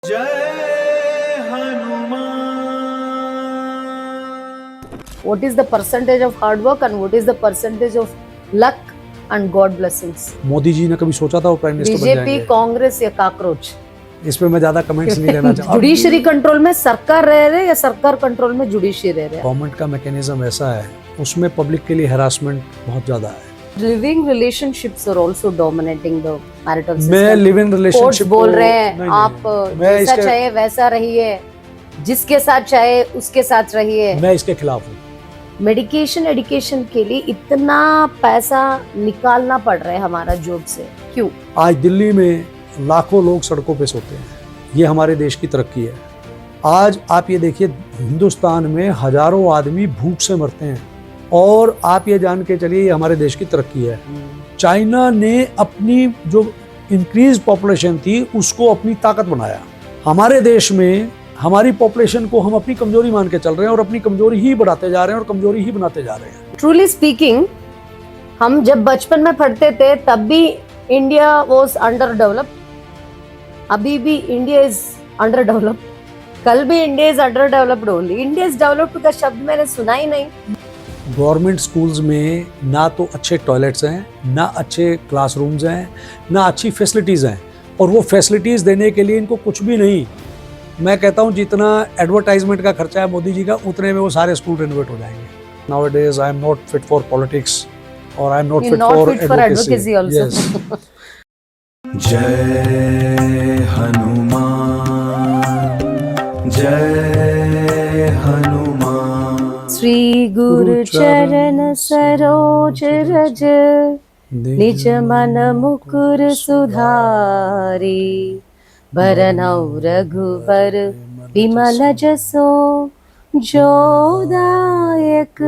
जय Hanuman. What is the percentage of hard work and what is the percentage of luck and God blessings? Modi ji ने कभी सोचा था वो प्राइम मिनिस्टर बन बीजेपी, जाएंगे? कांग्रेस या काकरोच? इस पे मैं ज्यादा कमेंट्स नहीं लेना चाहता। जुडिशरी कंट्रोल में सरकार रह रहे या सरकार कंट्रोल में जुडिशरी रह रहे? गवर्नमेंट का मैकेनिज्म ऐसा है, उसमें पब्लिक के लिए हैरासमेंट बहुत ज्यादा है। Living relationships are also dominating the marital system. मैं लिव इन रिलेशनशिप बोल रहे हैं नहीं, आप जैसा चाहे वैसा रहिए, जिसके साथ चाहे उसके साथ रहिए। मैं इसके खिलाफ हूँ। मेडिकेशन एजुकेशन के लिए इतना पैसा निकालना पड़ रहा है हमारा जॉब से, क्यों? आज दिल्ली में लाखों लोग सड़कों पे सोते हैं, ये हमारे देश की तरक्की है। आज आप ये देखिए, हिंदुस्तान में हजारों आदमी भूख से मरते हैं और आप ये जान के चलिए ये हमारे देश की तरक्की है। चाइना ने अपनी जो इंक्रीज पॉपुलेशन थी उसको अपनी ताकत बनाया। हमारे देश में हमारी पॉपुलेशन को हम अपनी कमजोरी मान के चल रहे हैं और अपनी कमजोरी ही बढ़ाते जा रहे हैं और कमजोरी ही बनाते जा रहे हैं। ट्रूली स्पीकिंग, हम जब बचपन में पढ़ते थे तब भी इंडिया वाज अंडर डेवलप्ड, अभी भी इंडिया इज अंडर डेवलप्ड, कल भी India is under developed only. India is developed का शब्द मैंने सुना ही नहीं। गवर्नमेंट स्कूल्स में ना तो अच्छे टॉयलेट्स हैं, ना अच्छे क्लासरूम्स हैं, ना अच्छी फैसिलिटीज़ हैं, और वो फैसिलिटीज़ देने के लिए इनको कुछ भी नहीं। मैं कहता हूँ जितना एडवर्टाइजमेंट का खर्चा है मोदी जी का, उतने में वो सारे स्कूल रेनोवेट हो जाएंगे। Nowadays I am not fit for politics or I am not fit for advocacy also. Yes. जय हनुमान, जय हनुमान। श्री गुरु चरण सरोज रज, निज मन मुकुर सुधारी। बरनउँ रघुबर विमल जसो, जो दायक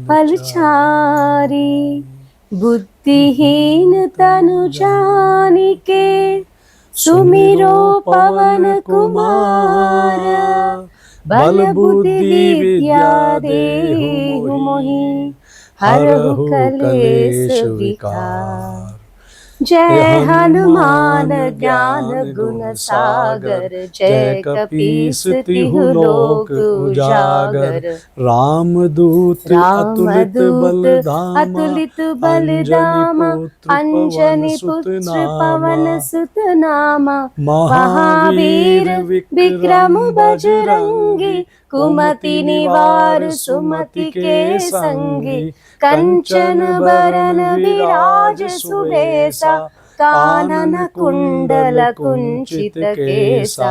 फलचारी। बुद्धिहीन तनु जानिके, सुमिरो पवन कुमार। बल बुद्धि विद्या देहु मोहि, हरहु कलेश विकार। जय हनुमान ज्ञान गुण सागर, जय कपीस तिहु लोक उजागर। रामदूत अतुलित बलधामा, अंजनी पुत्र पवन सुत नामा। महावीर विक्रम बजरंगी, कुमति निवार सुमति के संगी। कंचन बरन विराज सुबेसा, कानन कुंडल कुंचित केसा।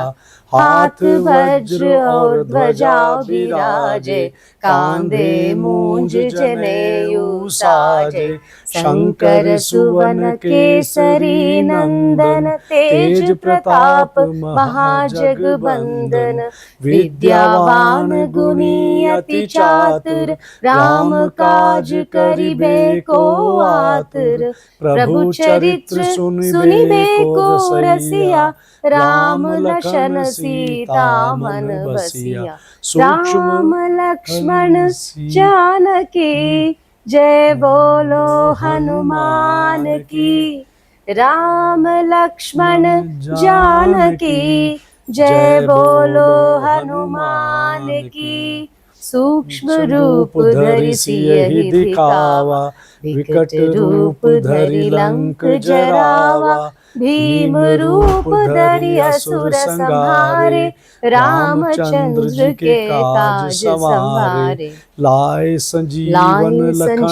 हाथ वज्र और ध्वजा विराजे, कांधे मूंज जनेऊ साजे। शंकर सुवन केसरी नंदन, तेज प्रताप महाजगबंदन। विद्यावान गुणी अति चातुर, राम काज करिबे को आतुर। प्रभु चरित्र सुनिबे को रसिया, राम लखन सीता मन बसिया। राम लक्ष्मण जानकी, जय बोलो हनुमान की। राम लक्ष्मण जानकी, जय बोलो हनुमान की। सूक्ष्म रूप धरि सियहि दिखावा, विकट रूप धरि लंक जरावा। भीम रूप धरि असुर संहारे, रामचंद्र के काज संवारे। लाए संजीवन लखन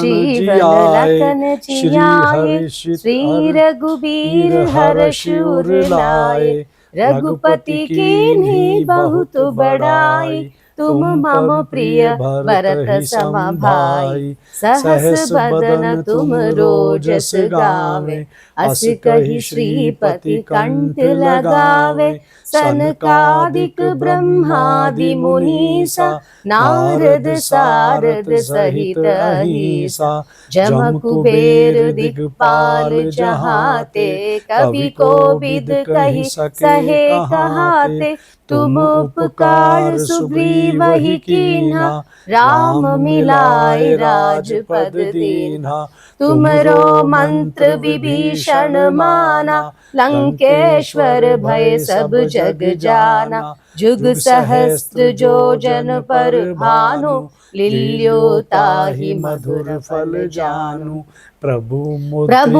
जियाए, श्री रघुबीर हर्ष उर लाए। रघुपति कीन्ही बहुत बड़ाई, तुम मम प्रिय भरत सम भाई। सहस बदन तुम रोजस गावे, अस कहि श्रीपति कंठ लगावे। सनकादिक ब्रह्मादि मुनीसा, नारद सारद सहित अहीसा। जम कुबेर दिक्पाल जहाते, कवि कोविद कहि सहे कहाते। तुम उपकार सुग्रीवहि कीन्हा, राम मिलाए राजपद दीन्हा। तुमरो मंत्र विभीषण माना, लंकेश्वर भय सब जग जाना, जुग सहस्त्र जो जन पर भानु, लील्योता ही मधुर फल जानू। प्रभु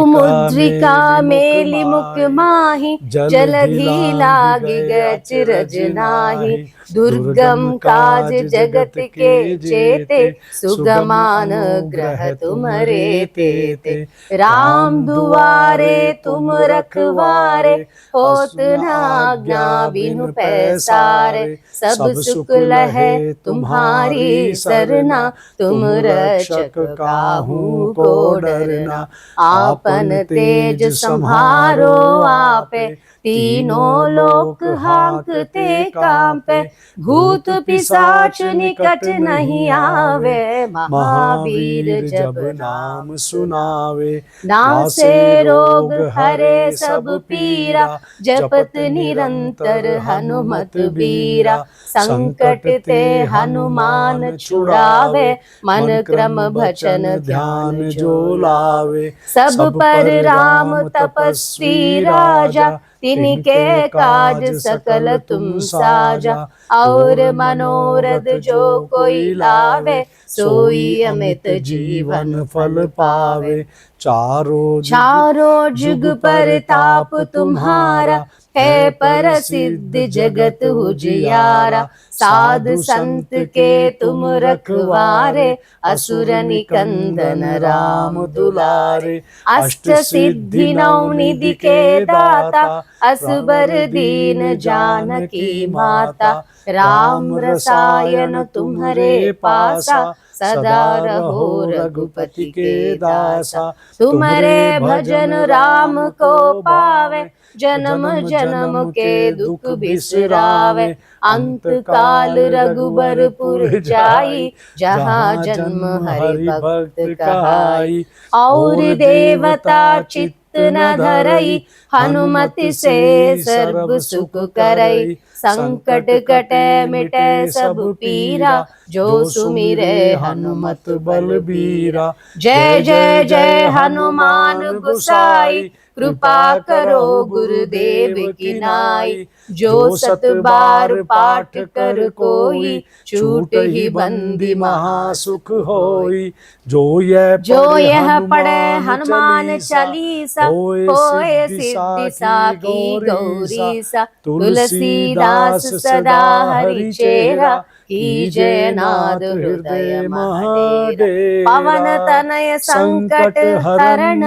मुद्रिका मेलि मुख माहि, जलधि लागी गए चिरज नाही। दुर्गम काज जगत के जेते, सुगमान ग्रह तुम्हारे तेते। राम दुआरे तुम रखवारे, होत न आज्ञा बिनु पैसारे। सब सुख लहे तुम्हारी सरना, तुम रक्षक काहू को डरना। आपन तेज संहारो आपे, तीनों लोक हाँकते कांपे। भूत पिशाच निकट नहीं आवे, महावीर जब नाम सुनावे। नासे रोग हरे सब पीरा, जपत निरंतर हनुमत बीरा। संकट ते हनुमान छुड़ावे, मन क्रम भजन ध्यान जो लावे। सब पर राम तपस्वी राजा, तिनके काज सकल तुम साजा। और मनोरथ जो कोई लावे, सोई अमित जीवन फल पावे। चारों जुग पर ताप तुम्हारा, है प्रसिद्ध जगत उजियारा। साधु संत के तुम रखवारे, असुर निकंदन राम दुलारे। अष्ट सिद्धि नौ निधि के दाता, असबर दीन जानकी माता। राम रसायन तुम्हारे पासा, सदा रहो रघुपति के दासा। तुम्हारे भजन राम को पावे, जन्म जन्म के दुख बिसरावे। अंत काल रघुबरपुर जाई, जहाँ जन्म हरि भक्त कहाई। और देवता चित्त न धरई, हनुमति से सर्व सुख करई। संकट कटे मिटे सब पीरा, जो सुमिरे हनुमत बलबीरा। जय जय जय हनुमान गोसाई, कृपा करो गुरुदेव की नाई। जो सत बार पाठ कर कोई, छूट ही बंदी महासुख होई। जो यह पढ़े हनुमान चालीसा, होए सिद्धि साकी गौरी सा। तुलसीदास सदा हरि चेरा, कीजय नाद हृदय महादेव। पवन तनय संकट हरण,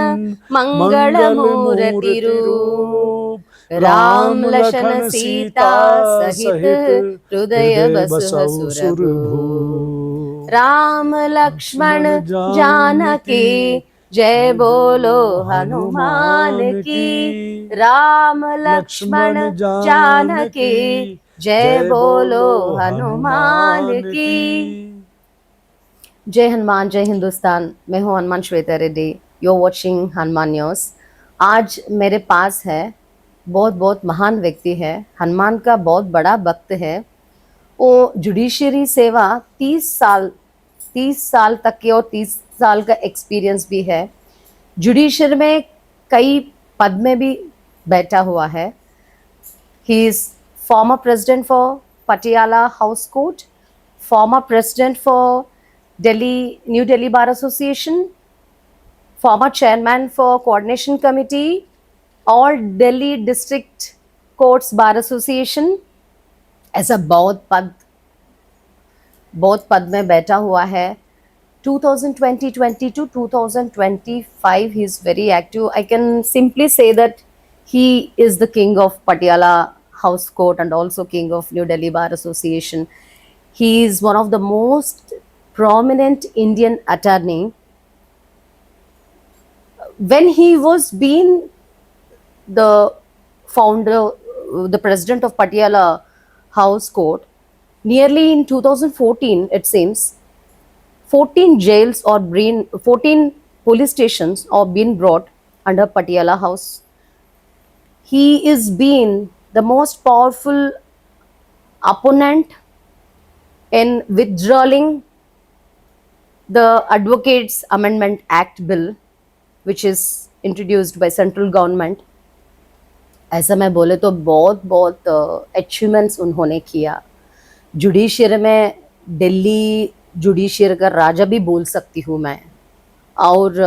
मंगल मूर्ति रूप। राम लखन सीता सहित, हृदय बसहु सुरभूप। राम लक्ष्मण जानकी, जय बोलो हनुमान की। राम लक्ष्मण जानकी, जय बोलो हनुमान की। जय हनुमान, जय हिंदुस्तान। मैं हूँ Hanuman Shweta Reddy. You are watching Hanuman news. आज मेरे पास है बहुत महान व्यक्ति है, हनुमान का बहुत बड़ा भक्त है। वो जुडिशरी सेवा 30 साल तक की और 30 साल का एक्सपीरियंस भी है। जुडिशरी में कई पद में भी बैठा हुआ है। He is former president for Patiala House Court, former president for New Delhi Bar Association, former chairman for Coordination Committee, all Delhi District Courts Bar Association। ऐसा बहुत पद में बैठा हुआ है। 2020 to 2025 he is very active. I can simply say that he is the king of Patiala House Court and also king of New Delhi Bar Association. He is one of the most prominent Indian attorney. When he was being the founder, the president of Patiala House Court, nearly in 2014 it seems, 14 jails or 14 police stations are being brought under Patiala House. He is being the most powerful opponent in withdrawing the Advocates Amendment Act bill, which is introduced by central government. ऐसा मैं बोले तो बहुत बहुत achievements उन्होंने किया। Judiciary में Delhi judiciary का राजा भी बोल सकती हूँ मैं। और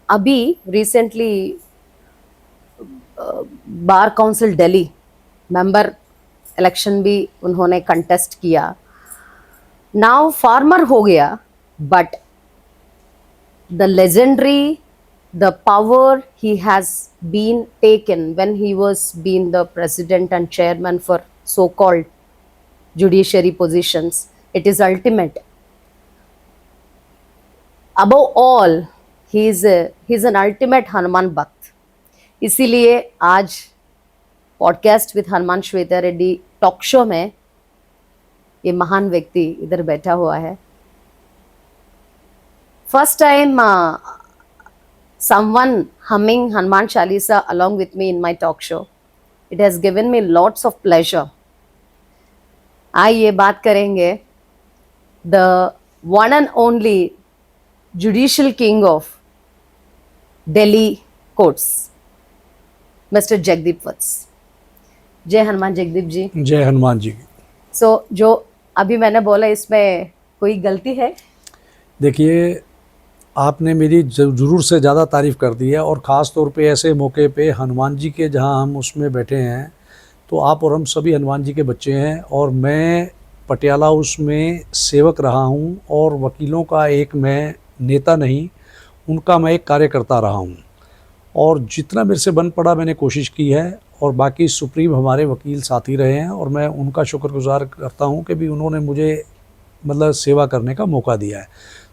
अभी recently bar council Delhi member election भी उन्होंने कंटेस्ट किया। नाउ फार्मर हो गया, but the legendary, the power he has been taken when he was being the president and chairman for so-called judiciary positions, it is ultimate. Above all, he's an ultimate Hanuman भक्त। इसीलिए आज podcast with Hanuman Shweta Reddy talk show में ये महान व्यक्ति इधर बैठा हुआ है। First time someone humming Hanuman Chalisa along with me in my talk show. It has given me lots of pleasure. आइए बात करेंगे the one and only judicial king of Delhi courts, Mr. Jagdeep Vats. जय हनुमान जगदीप जी। जय हनुमान जी। जो अभी मैंने बोला इसमें कोई गलती है? देखिए, आपने मेरी ज़रूर से ज़्यादा तारीफ़ कर दी है, और ख़ास तौर पे ऐसे मौके पे हनुमान जी के जहाँ हम उसमें बैठे हैं, तो आप और हम सभी हनुमान जी के बच्चे हैं। और मैं पटियाला हाउस में सेवक रहा हूँ, और वकीलों का एक मैं नेता नहीं, उनका मैं एक कार्यकर्ता रहा हूँ। और जितना मेरे से बन पड़ा मैंने कोशिश की है, और बाकी सुप्रीम हमारे वकील साथी रहे हैं, और मैं उनका शुक्रगुजार करता हूँ कि भी उन्होंने मुझे मतलब सेवा करने का मौका दिया है।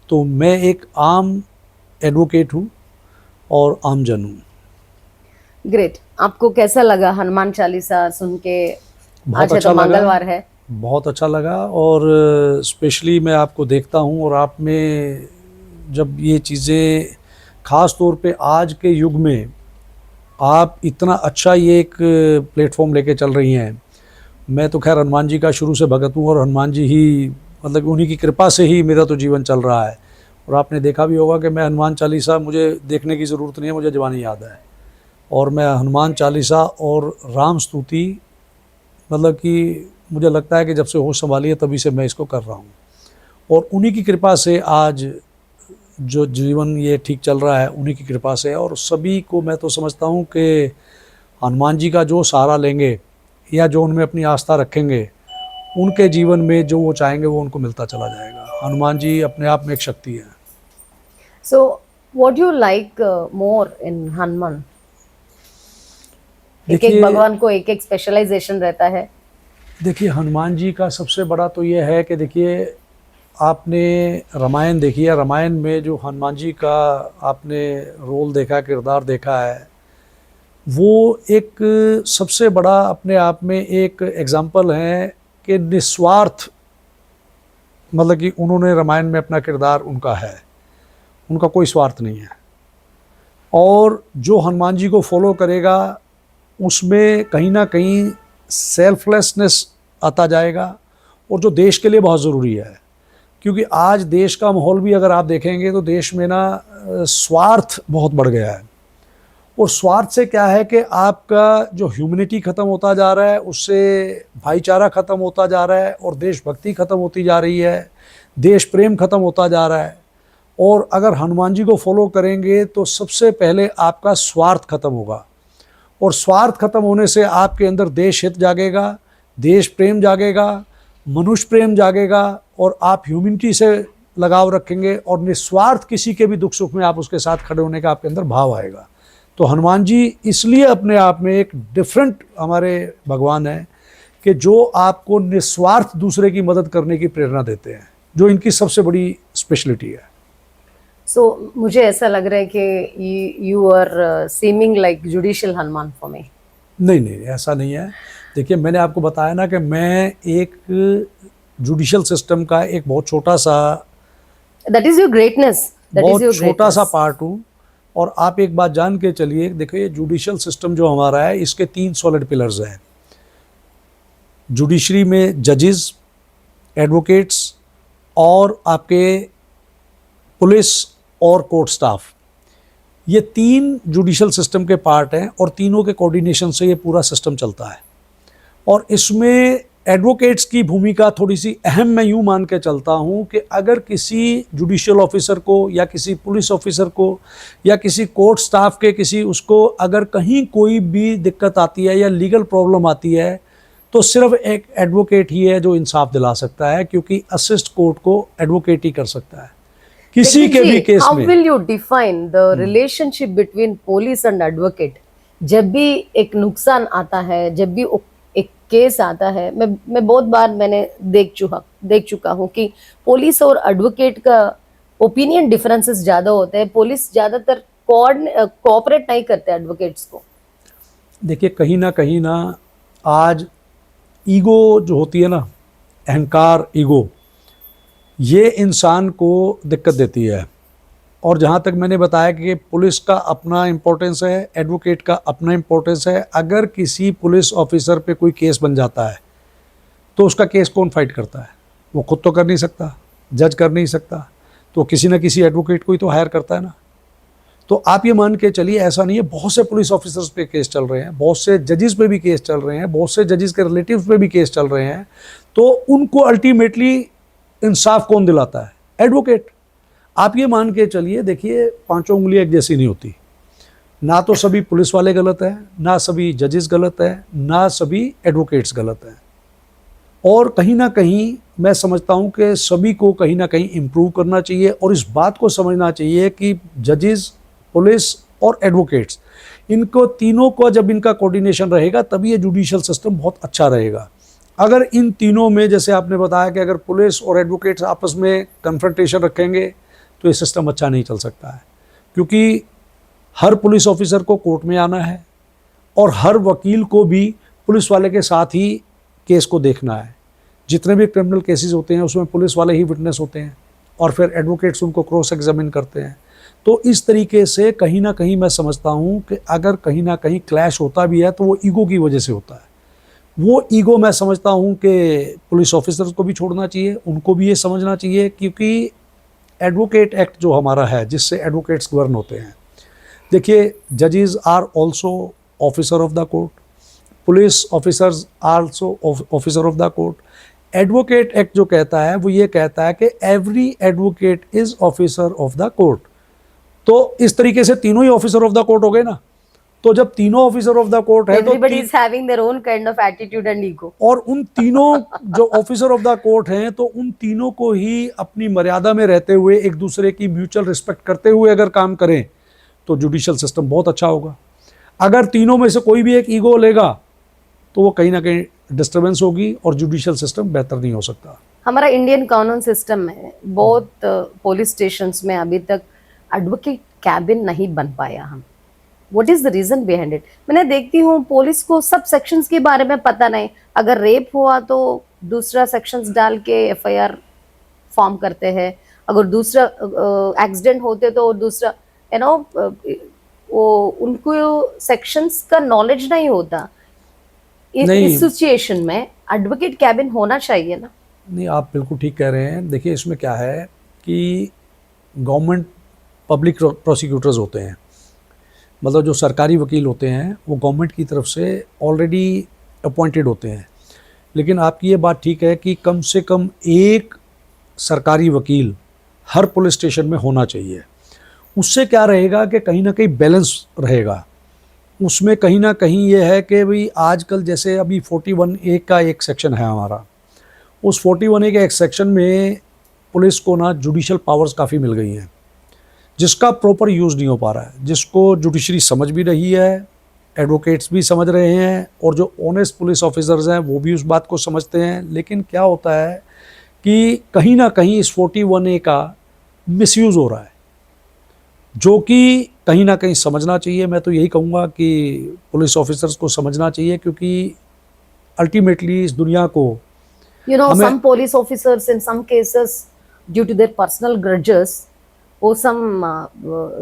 तो मैं एक आम एडवोकेट हूँ और आम जन हूँ। ग्रेट। आपको कैसा लगा हनुमान चालीसा सुन के? बहुत आज अच्छा तो लगा, मंगलवार है। बहुत अच्छा लगा। और स्पेशली मैं आपको देखता हूँ, और आप में जब ये चीज़ें ख़ास तौर पे आज के युग में आप इतना अच्छा ये एक प्लेटफॉर्म लेके चल रही हैं। मैं तो खैर हनुमान जी का शुरू से भगत हूँ, और हनुमान जी ही मतलब उन्हीं की कृपा से ही मेरा तो जीवन चल रहा है। और आपने देखा भी होगा कि मैं हनुमान चालीसा, मुझे देखने की ज़रूरत नहीं है, मुझे ज़बानी याद है। और मैं हनुमान चालीसा और राम स्तुति मतलब कि मुझे लगता है कि जब से होश संभाली है तभी से मैं इसको कर रहा हूँ, और उन्हीं की कृपा से आज जो जीवन ये ठीक चल रहा है, उन्हीं की कृपा से। और सभी को मैं तो समझता हूँ कि हनुमान जी का जो सहारा लेंगे या जो उनमें अपनी आस्था रखेंगे, उनके जीवन में जो वो चाहेंगे वो उनको मिलता चला जाएगा। हनुमान जी अपने आप में एक शक्ति है। So what you like more in Hanuman? एक एक भगवान को एक एक स्पेशलाइजेशन रहता है। देखिए, हनुमान जी का सबसे बड़ा तो ये है कि देखिए, आपने रामायण देखी है, रामायण में जो हनुमान जी का आपने रोल देखा, किरदार देखा है, वो एक सबसे बड़ा अपने आप में एक एग्जाम्पल है कि निस्वार्थ, मतलब कि उन्होंने रामायण में अपना किरदार उनका है, उनका कोई स्वार्थ नहीं है। और जो हनुमान जी को फॉलो करेगा उसमें कहीं ना कहीं सेल्फलेसनेस आता जाएगा, और जो देश के लिए बहुत ज़रूरी है। क्योंकि आज देश का माहौल भी अगर आप देखेंगे तो देश में ना स्वार्थ बहुत बढ़ गया है। और स्वार्थ से क्या है कि आपका जो ह्यूमैनिटी ख़त्म होता जा रहा है, उससे भाईचारा ख़त्म होता जा रहा है, और देशभक्ति ख़त्म होती जा रही है, देश प्रेम ख़त्म होता जा रहा है। और अगर हनुमान जी को फॉलो करेंगे तो सबसे पहले आपका स्वार्थ ख़त्म होगा, और स्वार्थ ख़त्म होने से आपके अंदर देश हित जागेगा, देश प्रेम जागेगा, मनुष्य प्रेम जागेगा, और आप ह्यूमैनिटी से लगाव रखेंगे, और निस्वार्थ किसी के भी दुख सुख में आप उसके साथ खड़े होने का आपके अंदर भाव आएगा। तो हनुमान जी इसलिए अपने आप में एक डिफरेंट हमारे भगवान हैं कि जो आपको निस्वार्थ दूसरे की मदद करने की प्रेरणा देते हैं, जो इनकी सबसे बड़ी स्पेशलिटी है। सो मुझे ऐसा लग रहा है कि you are seeming like judicial Hanuman for me. नहीं नहीं, ऐसा नहीं है। देखिए, मैंने आपको बताया ना कि मैं एक जुडिशियल सिस्टम का एक बहुत छोटा सा, दैट इज योर ग्रेटनेस, बहुत छोटा सा पार्ट हूँ। और आप एक बात जान के चलिए, देखिए जुडिशियल सिस्टम जो हमारा है, इसके 3 सॉलिड पिलर्स हैं। जुडिशरी में जजेस, एडवोकेट्स, और आपके पुलिस और कोर्ट स्टाफ, ये 3 जुडिशल सिस्टम के पार्ट हैं और तीनों के कोऑर्डिनेशन से ये पूरा सिस्टम चलता है। और इसमें एडवोकेट्स की भूमिका थोड़ी सी अहम मैं यूँ मान के चलता हूँ कि अगर किसी जुडिशियल ऑफिसर को या किसी पुलिस ऑफिसर को या किसी कोर्ट स्टाफ के किसी उसको अगर कहीं कोई भी दिक्कत आती है या लीगल प्रॉब्लम आती है तो सिर्फ एक एडवोकेट ही है जो इंसाफ दिला सकता है, क्योंकि असिस्ट कोर्ट को एडवोकेट ही कर सकता है किसी के भी केस हाउ में। Will you define the relationship between police and advocate? जब भी एक नुकसान आता है, जब भी एक केस आता है, मैं बहुत बार मैंने देख चुका हूँ कि पुलिस और एडवोकेट का ओपिनियन डिफरेंसेस ज्यादा होते हैं। पुलिस ज्यादातर कोऑपरेट नहीं करते एडवोकेट्स को। देखिए कहीं ना आज ईगो जो होती है ना, अहंकार, ईगो, ये इंसान को दिक्कत देती है। और जहाँ तक मैंने बताया कि पुलिस का अपना इम्पोर्टेंस है, एडवोकेट का अपना इम्पोर्टेंस है। अगर किसी पुलिस ऑफिसर पे कोई केस बन जाता है तो उसका केस कौन फाइट करता है? वो खुद तो कर नहीं सकता, जज कर नहीं सकता, तो किसी ना किसी एडवोकेट को ही तो हायर करता है ना। तो आप ये मान के चलिए, ऐसा नहीं है, बहुत से पुलिस ऑफिसर्स पे केस चल रहे हैं, बहुत से जजेस पे भी केस चल रहे हैं, बहुत से जजेस के रिलेटिव्स पे भी केस चल रहे हैं, तो उनको अल्टीमेटली इंसाफ कौन दिलाता है? एडवोकेट। आप ये मान के चलिए, देखिए पांचों उंगलियां एक जैसी नहीं होती, ना तो सभी पुलिस वाले गलत हैं, ना सभी जजेस गलत हैं, ना सभी एडवोकेट्स गलत हैं। और कहीं ना कहीं मैं समझता हूँ कि सभी को कहीं ना कहीं इम्प्रूव करना चाहिए और इस बात को समझना चाहिए कि जजेस, पुलिस और एडवोकेट्स, इनको तीनों को जब इनका कोऑर्डिनेशन रहेगा तभी ये जुडिशियल सिस्टम बहुत अच्छा रहेगा। अगर इन तीनों में, जैसे आपने बताया कि अगर पुलिस और एडवोकेट्स आपस में कन्फ्रंटेशन रखेंगे तो ये सिस्टम अच्छा नहीं चल सकता है, क्योंकि हर पुलिस ऑफिसर को कोर्ट में आना है और हर वकील को भी पुलिस वाले के साथ ही केस को देखना है। जितने भी क्रिमिनल केसेस होते हैं उसमें पुलिस वाले ही विटनेस होते हैं और फिर एडवोकेट्स उनको क्रॉस एग्जामिन करते हैं। तो इस तरीके से कहीं ना कहीं मैं समझता हूँ कि अगर कहीं ना कहीं क्लैश होता भी है तो वो ईगो की वजह से होता है। वो ईगो मैं समझता हूँ कि पुलिस ऑफिसर्स को भी छोड़ना चाहिए, उनको भी ये समझना चाहिए, क्योंकि एडवोकेट एक्ट जो हमारा है जिससे एडवोकेट्स गवर्न होते हैं, देखिए जजेस are also officer of the court, police officers are also officer of the court. Advocate act जो कहता है वो ये कहता है कि every advocate is officer of the court. तो इस तरीके से तीनों ही ऑफिसर ऑफ द कोर्ट हो गए ना। तो जब तीनों ऑफिसर ऑफ द कोर्ट है everybody is having their own kind of attitude and ego, और उन तीनों जो ऑफिसर ऑफ द कोर्ट हैं तो उन तीनों को ही अपनी मर्यादा में रहते हुए, एक दूसरे की म्यूचुअल रिस्पेक्ट करते हुए अगर काम करें तो जुडिशियल सिस्टम बहुत अच्छा होगा। अगर तीनों में से कोई भी एक ईगो लेगा तो वो कहीं ना कहीं डिस्टर्बेंस होगी और जुडिशियल सिस्टम बेहतर नहीं हो सकता। हमारा इंडियन कानून सिस्टम में बहुत पुलिस स्टेशंस में अभी तक एडवोकेट कैबिन नहीं बन पाया। हम what is the reason behind it? मैंने देखती हूँ पुलिस को सब सेक्शंस के बारे में पता नहीं। अगर रेप हुआ तो दूसरा सेक्शंस डाल के एफआईआर फॉर्म करते हैं, अगर दूसरा एक्सीडेंट होते तो दूसरा वो उनको सेक्शंस का नॉलेज नहीं होता। इस सिचुएशन में एडवोकेट कैबिन होना चाहिए ना? नहीं, आप बिल्कुल ठीक कह रहे हैं। देखिए इसमें क्या है कि गवर्नमेंट पब्लिक प्रोसिक्यूटर्स होते हैं, मतलब जो सरकारी वकील होते हैं वो गवर्नमेंट की तरफ से ऑलरेडी अपॉइंटेड होते हैं। लेकिन आपकी ये बात ठीक है कि कम से कम एक सरकारी वकील हर पुलिस स्टेशन में होना चाहिए। उससे क्या रहेगा कि कहीं ना कहीं बैलेंस रहेगा। उसमें कहीं ना कहीं ये है कि भाई आजकल जैसे अभी 41A का एक सेक्शन है हमारा, उस 41A के एक सेक्शन में पुलिस को ना जुडिशियल पावर्स काफ़ी मिल गई हैं, जिसका प्रॉपर यूज़ नहीं हो पा रहा है, जिसको जुडिशरी समझ भी रही है, एडवोकेट्स भी समझ रहे हैं और जो ऑनेस्ट पुलिस ऑफिसर्स हैं वो भी उस बात को समझते हैं। लेकिन क्या होता है कि कहीं ना कहीं इस 41A का मिसयूज़ हो रहा है, जो कि कहीं ना कहीं समझना चाहिए। मैं तो यही कहूँगा कि पुलिस ऑफिसर्स को समझना चाहिए, क्योंकि अल्टीमेटली इस दुनिया को some police officers in some cases due to their personal grudges or some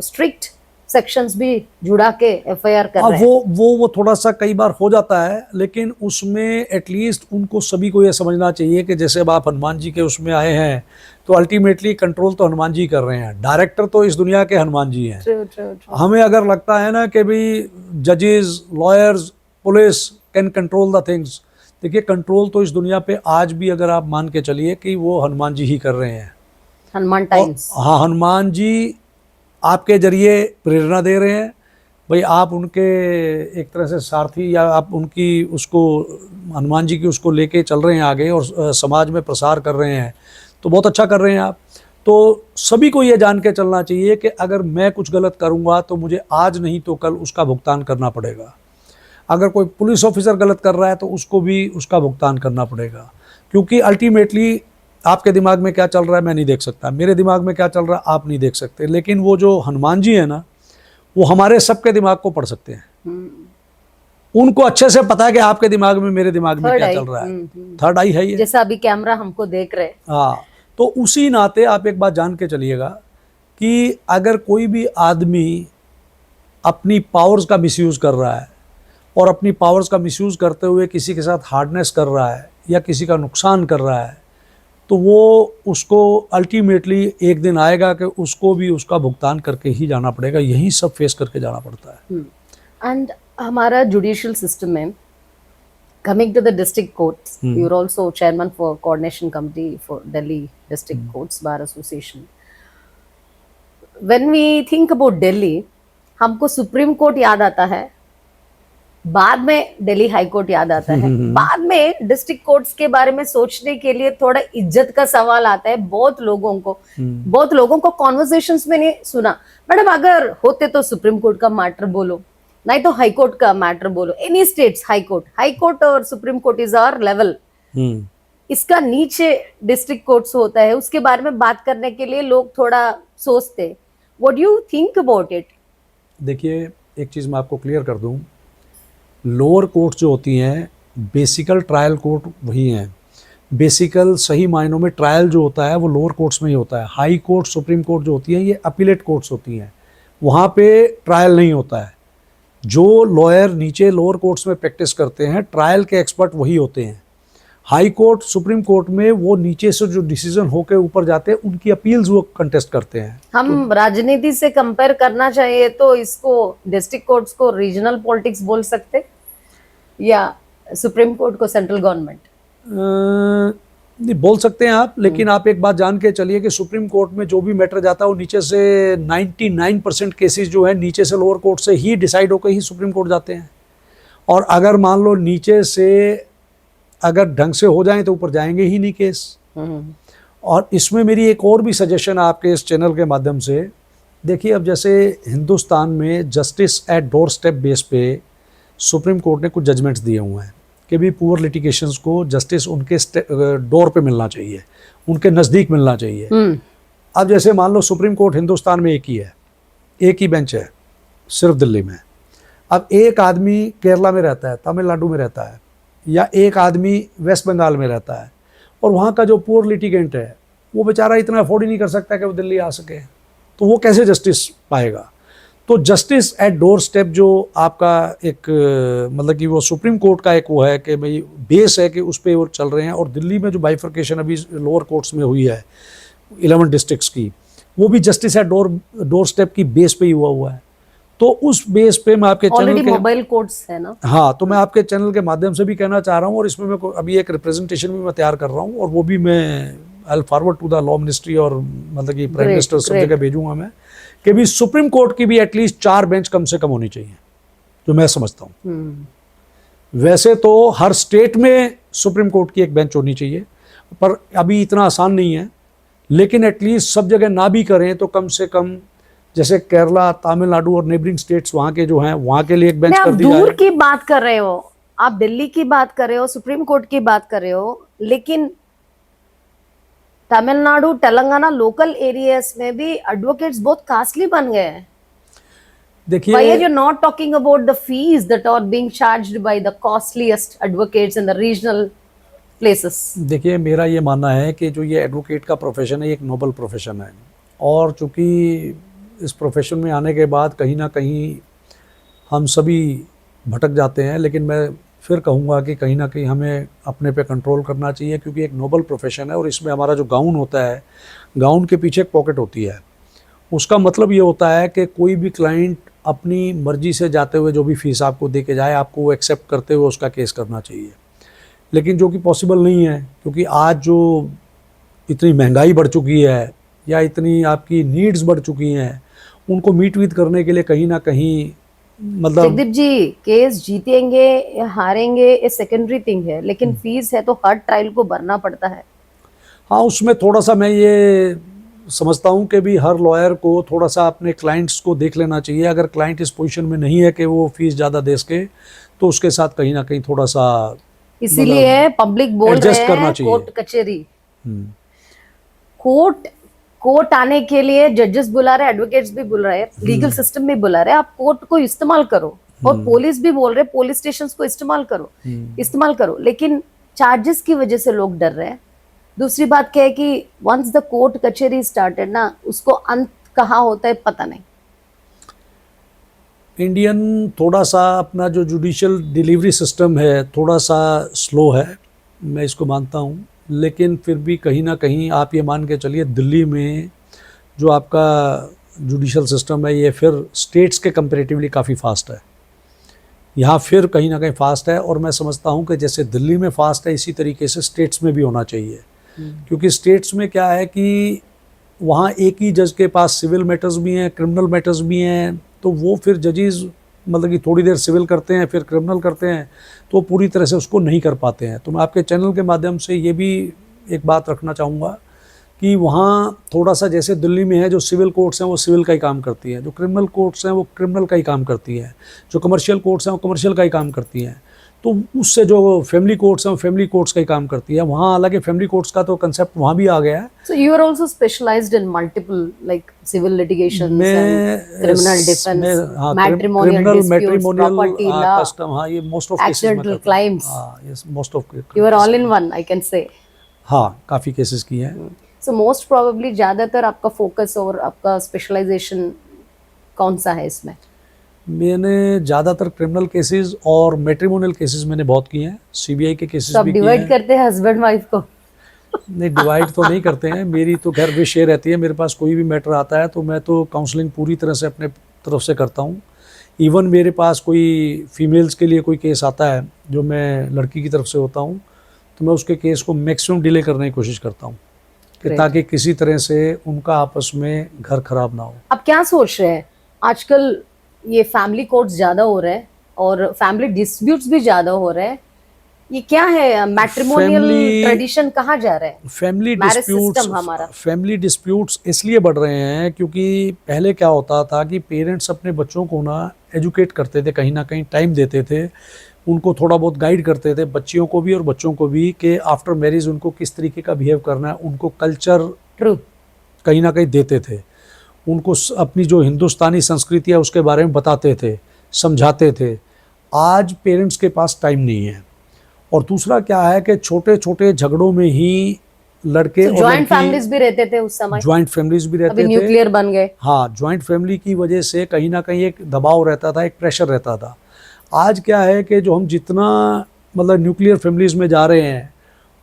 strict sections भी जुड़ा के एफआईआर कर हाँ, रहे हैं। वो थोड़ा सा कई बार हो जाता है, लेकिन उसमें एटलीस्ट उनको सभी को ये समझना चाहिए कि जैसे अब आप हनुमान जी के उसमें आए हैं तो अल्टीमेटली कंट्रोल तो हनुमान जी कर रहे हैं, डायरेक्टर तो इस दुनिया के हनुमान जी हैं। True true true. हमें अगर लगता है ना कि भाई जजेस, lawyers, police can control the things, देखिए कंट्रोल तो इस दुनिया पे आज भी अगर आप मान के चलिए कि वो हनुमान जी ही कर रहे हैं। हनुमान टाइम्स। हाँ, हनुमान जी आपके जरिए प्रेरणा दे रहे हैं भाई, आप उनके एक तरह से सारथी या आप उनकी उसको हनुमान जी की उसको लेके चल रहे हैं आगे और समाज में प्रसार कर रहे हैं, तो बहुत अच्छा कर रहे हैं आप। तो सभी को ये जान के चलना चाहिए कि अगर मैं कुछ गलत करूँगा तो मुझे आज नहीं तो कल उसका भुगतान करना पड़ेगा। अगर कोई पुलिस ऑफिसर गलत कर रहा है तो उसको भी उसका भुगतान करना पड़ेगा, क्योंकि अल्टीमेटली आपके दिमाग में क्या चल रहा है मैं नहीं देख सकता, मेरे दिमाग में क्या चल रहा है आप नहीं देख सकते, लेकिन वो जो हनुमान जी है ना, वो हमारे सबके दिमाग को पढ़ सकते हैं। उनको अच्छे से पता है कि आपके दिमाग में मेरे दिमाग में क्या चल रहा है। थर्ड आई है ये, जैसा अभी कैमरा हमको देख रहे हैं। हाँ। तो उसी नाते आप एक बात जान के चलिएगा कि अगर कोई भी आदमी अपनी पावर्स का मिसयूज़ कर रहा है और अपनी पावर्स का मिसयूज़ करते हुए किसी के साथ हार्डनेस कर रहा है या किसी का नुकसान कर रहा है, तो वो उसको अल्टीमेटली एक दिन आएगा कि उसको भी उसका भुगतान करके ही जाना पड़ेगा, यही सब फेस करके जाना पड़ता है। एंड हमारा जुडिशियल सिस्टम में, coming to the district courts, you are also chairman for coordination committee for Delhi district courts bar association. When we think about Delhi, हमको सुप्रीम कोर्ट याद आता है, बाद में दिल्ली हाई कोर्ट याद आता है, बाद में डिस्ट्रिक्ट कोर्ट्स के बारे में सोचने के लिए थोड़ा इज्जत का सवाल आता है। बहुत लोगों को कॉन्वर्सेशंस में नहीं सुना, मैडम अगर होते तो सुप्रीम कोर्ट का मैटर बोलो, नहीं तो हाई कोर्ट का मैटर बोलो, एनी स्टेट्स हाई कोर्ट और supreme court is our level. इसका नीचे डिस्ट्रिक्ट कोर्ट्स होता है, उसके बारे में बात करने के लिए लोग थोड़ा सोचते। What do you think about it? देखिए, एक चीज़ मैं आपको क्लियर कर दूं, लोअर कोर्ट जो होती हैं, बेसिकल ट्रायल कोर्ट वही हैं। बेसिकल सही मायनों में ट्रायल जो होता है वो लोअर कोर्ट्स में ही होता है। हाई कोर्ट, सुप्रीम कोर्ट जो होती है ये अपीलेट कोर्ट्स होती हैं, वहाँ पे ट्रायल नहीं होता है। जो लॉयर नीचे लोअर कोर्ट्स में प्रैक्टिस करते हैं, ट्रायल के एक्सपर्ट वही होते हैं। हाई कोर्ट, सुप्रीम कोर्ट में वो नीचे से जो डिसीजन होके ऊपर जाते हैं, उनकी अपील्स वो कंटेस्ट करते हैं। हम राजनीति से कंपेयर करना चाहिए तो इसको डिस्ट्रिक्ट कोर्ट्स को रीजनल पॉलिटिक्स बोल सकते, या सुप्रीम कोर्ट को सेंट्रल गवर्नमेंट? नहीं बोल सकते हैं आप, लेकिन आप एक बात जान के चलिए कि सुप्रीम कोर्ट में जो भी मैटर जाता है वो नीचे से 99% केसेस जो है नीचे से लोअर कोर्ट से ही डिसाइड होकर ही सुप्रीम कोर्ट जाते हैं। और अगर मान लो नीचे से अगर ढंग से हो जाए तो ऊपर जाएंगे ही नहीं केस। और इसमें मेरी एक और भी सजेशन है आपके इस चैनल के माध्यम से। देखिए, अब जैसे हिंदुस्तान में justice eight door step base पे सुप्रीम कोर्ट ने कुछ जजमेंट्स दिए हुए हैं कि भी पुअर लिटिगेशंस को जस्टिस उनके डोर पे मिलना चाहिए, उनके नज़दीक मिलना चाहिए। अब जैसे मान लो सुप्रीम कोर्ट हिंदुस्तान में एक ही है, एक ही बेंच है सिर्फ दिल्ली में। अब एक आदमी केरला में रहता है, तमिलनाडु में रहता है, या एक आदमी वेस्ट बंगाल में रहता है, और वहाँ का जो पुअर लिटिगेंट है वो बेचारा इतना अफोर्ड ही नहीं कर सकता कि वो दिल्ली आ सके, तो वो कैसे जस्टिस पाएगा? तो जस्टिस एट डोर स्टेप जो आपका एक मतलब कि वो सुप्रीम कोर्ट का एक वो है कि भाई बेस है कि उस पर वो चल रहे हैं। और दिल्ली में जो बाइफर्केशन अभी लोअर कोर्ट्स में हुई है 11 डिस्ट्रिक्ट्स की, वो भी जस्टिस एट डोर स्टेप की बेस पे ही हुआ है। तो उस बेस पे मैं आपके चैनल के मोबाइल कोर्ट्स है ना, हाँ, तो मैं आपके चैनल के माध्यम से भी कहना चाह रहा हूँ, और इसमें मैं अभी एक रिप्रेजेंटेशन भी मैं तैयार कर रहा हूँ, और वो भी मैं I will forward to the law ministry और मतलब कि प्राइम मिनिस्टर सब जगह भेजूंगा मैं, कि भी सुप्रीम कोर्ट की भी एटलीस्ट 4 बेंच कम से कम होनी चाहिए, जो मैं समझता हूँ। वैसे तो हर स्टेट में सुप्रीम कोर्ट की एक बेंच होनी चाहिए, पर अभी इतना आसान नहीं है, लेकिन एटलीस्ट सब जगह ना भी करें तो कम से कम जैसे केरला, तमिलनाडु और नेबरिंग स्टेट्स वहाँ के जो हैं वहाँ के लिए एक बेंच कर दी जाए। दूर की बात कर रहे हो आप, दिल्ली की बात कर रहे हो, सुप्रीम कोर्ट की बात कर रहे हो, लेकिन तमिलनाडु, तेलंगाना लोकल एरियाज में भी एडवोकेट्स बहुत कॉस्टली बन गए हैं। देखिए, Why are you not talking about the fees that are being charged by the costliest advocates in the regional places? देखिए, मेरा ये मानना है कि जो ये एडवोकेट का प्रोफेशन है एक नोबल प्रोफेशन है, और चूंकि इस प्रोफेशन में आने के बाद कहीं ना कहीं हम सभी भटक जाते हैं, लेकिन मैं फिर कहूँगा कि कहीं ना कहीं हमें अपने पे कंट्रोल करना चाहिए, क्योंकि एक नोबल प्रोफेशन है और इसमें हमारा जो गाउन होता है, गाउन के पीछे एक पॉकेट होती है। उसका मतलब ये होता है कि कोई भी क्लाइंट अपनी मर्जी से जाते हुए जो भी फीस आपको दे के जाए, आपको वो एक्सेप्ट करते हुए उसका केस करना चाहिए, लेकिन जो कि पॉसिबल नहीं है, क्योंकि आज जो इतनी महंगाई बढ़ चुकी है या इतनी आपकी नीड्स बढ़ चुकी हैं, उनको मीट वीट करने के लिए कहीं ना कहीं मतलब जगदीप जी, केस जीतेंगे या हारेंगे ये सेकेंडरी थिंग है, लेकिन फीस है तो हर ट्रायल को भरना पड़ता है। हाँ, उसमें थोड़ा सा मैं ये समझता हूँ कि भी हर लॉयर को थोड़ा सा अपने क्लाइंट्स को देख लेना चाहिए। अगर क्लाइंट इस पोजीशन में नहीं है कि वो फीस ज़्यादा दे सके, तो उसके साथ कहीं ना कहीं थोड़ा सा इसीलिए पब्लिक बोल रहे adjust करना हैं चाहिए। कोर्ट कचहरी, कोर्ट आने के लिए जजेस बुला रहे, एडवोकेट्स भी बुला रहे, लीगल सिस्टम भी बुला रहे, आप कोर्ट को इस्तेमाल करो, और पुलिस भी बोल रहे पुलिस स्टेशंस को इस्तेमाल करो, लेकिन चार्जेस की वजह से लोग डर रहे हैं। दूसरी बात क्या है कि वंस द कोर्ट कचहरी स्टार्टेड ना, उसको अंत कहाँ होता है पता नहीं। इंडियन थोड़ा सा अपना जो जुडिशियल डिलीवरी सिस्टम है थोड़ा सा स्लो है, मैं इसको मानता हूँ, लेकिन फिर भी कहीं ना कहीं आप ये मान के चलिए दिल्ली में जो आपका जुडिशियल सिस्टम है ये फिर स्टेट्स के कंपैरेटिवली काफ़ी फास्ट है। यहाँ फिर कहीं ना कहीं फास्ट है, और मैं समझता हूँ कि जैसे दिल्ली में फास्ट है इसी तरीके से स्टेट्स में भी होना चाहिए, क्योंकि स्टेट्स में क्या है कि वहाँ एक ही जज के पास सिविल मैटर्स भी हैं, क्रिमिनल मैटर्स भी हैं, तो वो फिर जजेस मतलब कि थोड़ी देर सिविल करते हैं फिर क्रिमिनल करते हैं, तो पूरी तरह से उसको नहीं कर पाते हैं। तो मैं आपके चैनल के माध्यम से ये भी एक बात रखना चाहूँगा कि वहाँ थोड़ा सा जैसे दिल्ली में है, जो सिविल कोर्ट्स हैं वो सिविल का ही काम करती हैं, जो क्रिमिनल कोर्ट्स हैं वो क्रिमिनल का ही काम करती हैं, जो कमर्शियल कोर्ट्स हैं वो कमर्शियल का ही काम करती हैं, तो उससे जो फैमिली कोर्ट्स हैं वो फैमिली कोर्ट्स का ही काम करती है। वहाँ हालांकि फैमिली कोर्ट्स का तो कंसेप्ट वहाँ भी आ गया है। So you are also specialized in multiple like civil litigations and criminal defense, matrimonial disputes, property law, custom, हाँ ये मोस्ट ऑफ केसेस में accidental crimes. हाँ yes most of You are all in one, I can say. हाँ काफ़ी cases किए हैं। So most probably ज़्यादातर आपका फोकस और आपका स्पेशलाइजेशन कौन सा है इसमें? मैंने ज़्यादातर क्रिमिनल केसेस और मैट्रिमोनियल केसेस मैंने बहुत किए हैं, सीबीआई के केसेस सब भी किए डिवाइड हैं। करते हैं हस्बैंड वाइफ को? नहीं डिवाइड तो नहीं करते हैं, मेरी तो खैर विश ये रहती है, मेरे पास कोई भी मैटर आता है तो मैं तो काउंसलिंग पूरी तरह से अपने तरफ से करता हूँ। इवन मेरे पास कोई फीमेल्स के लिए कोई केस आता है जो मैं लड़की की तरफ से होता हूँ, तो मैं उसके केस को मैक्सिमम डिले करने की कोशिश करता हूँ कि ताकि किसी तरह से उनका आपस में घर खराब ना हो। आप क्या सोच रहे हैं, आजकल ये फैमिली कोर्ट्स ज्यादा हो रहे हैं और फैमिली डिस्प्यूट्स भी ज्यादा हो रहे हैं, ये क्या है? मैट्रिमोनियल ट्रेडिशन कहाँ जा रहा है? फैमिली डिस्प्यूट्स इसलिए बढ़ रहे हैं क्योंकि पहले क्या होता था कि पेरेंट्स अपने बच्चों को ना एजुकेट करते थे, कहीं ना कहीं टाइम देते थे, उनको थोड़ा बहुत गाइड करते थे, बच्चियों को भी और बच्चों को भी, कि आफ्टर मैरिज उनको किस तरीके का बिहेव करना है, उनको कल्चर कहीं ना कहीं देते थे, उनको अपनी जो हिंदुस्तानी संस्कृति है उसके बारे में बताते थे, समझाते थे। आज पेरेंट्स के पास टाइम नहीं है। और दूसरा क्या है कि छोटे छोटे झगड़ों में ही लड़के और जॉइंट फैमिलीज भी रहते थे उस समय, जॉइंट फैमिलीज भी रहते थे, न्यूक्लियर बन गए। हाँ, जॉइंट फैमिली की वजह से कहीं ना कहीं एक दबाव रहता था, एक प्रेशर रहता था। आज क्या है कि जो हम जितना मतलब न्यूक्लियर फैमिलीज में जा रहे हैं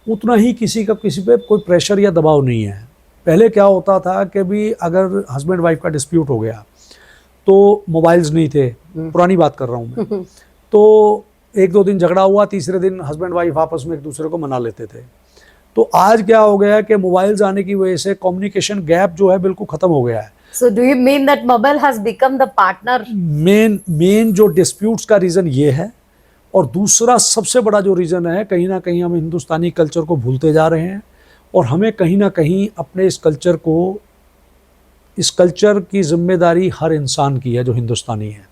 उतना ही किसी का किसी पे कोई प्रेशर या दबाव नहीं है। पहले क्या होता था कि भी अगर हस्बैंड वाइफ का डिस्प्यूट हो गया तो मोबाइल्स नहीं थे, पुरानी बात कर रहा हूँ मैं, तो एक दो दिन झगड़ा हुआ, तीसरे दिन हस्बैंड वाइफ आपस में एक दूसरे को मना लेते थे। तो आज क्या हो गया कि मोबाइल्स आने की वजह से कम्युनिकेशन गैप जो है बिल्कुल खत्म हो गया है। So do you mean that mobile has become the partner? Main जो डिस्प्यूट्स का रीज़न ये है। और दूसरा सबसे बड़ा जो रीज़न है, कहीं ना कहीं हम हिंदुस्तानी कल्चर को भूलते जा रहे हैं और हमें कहीं ना कहीं अपने इस कल्चर की जिम्मेदारी हर इंसान की है जो हिंदुस्तानी है।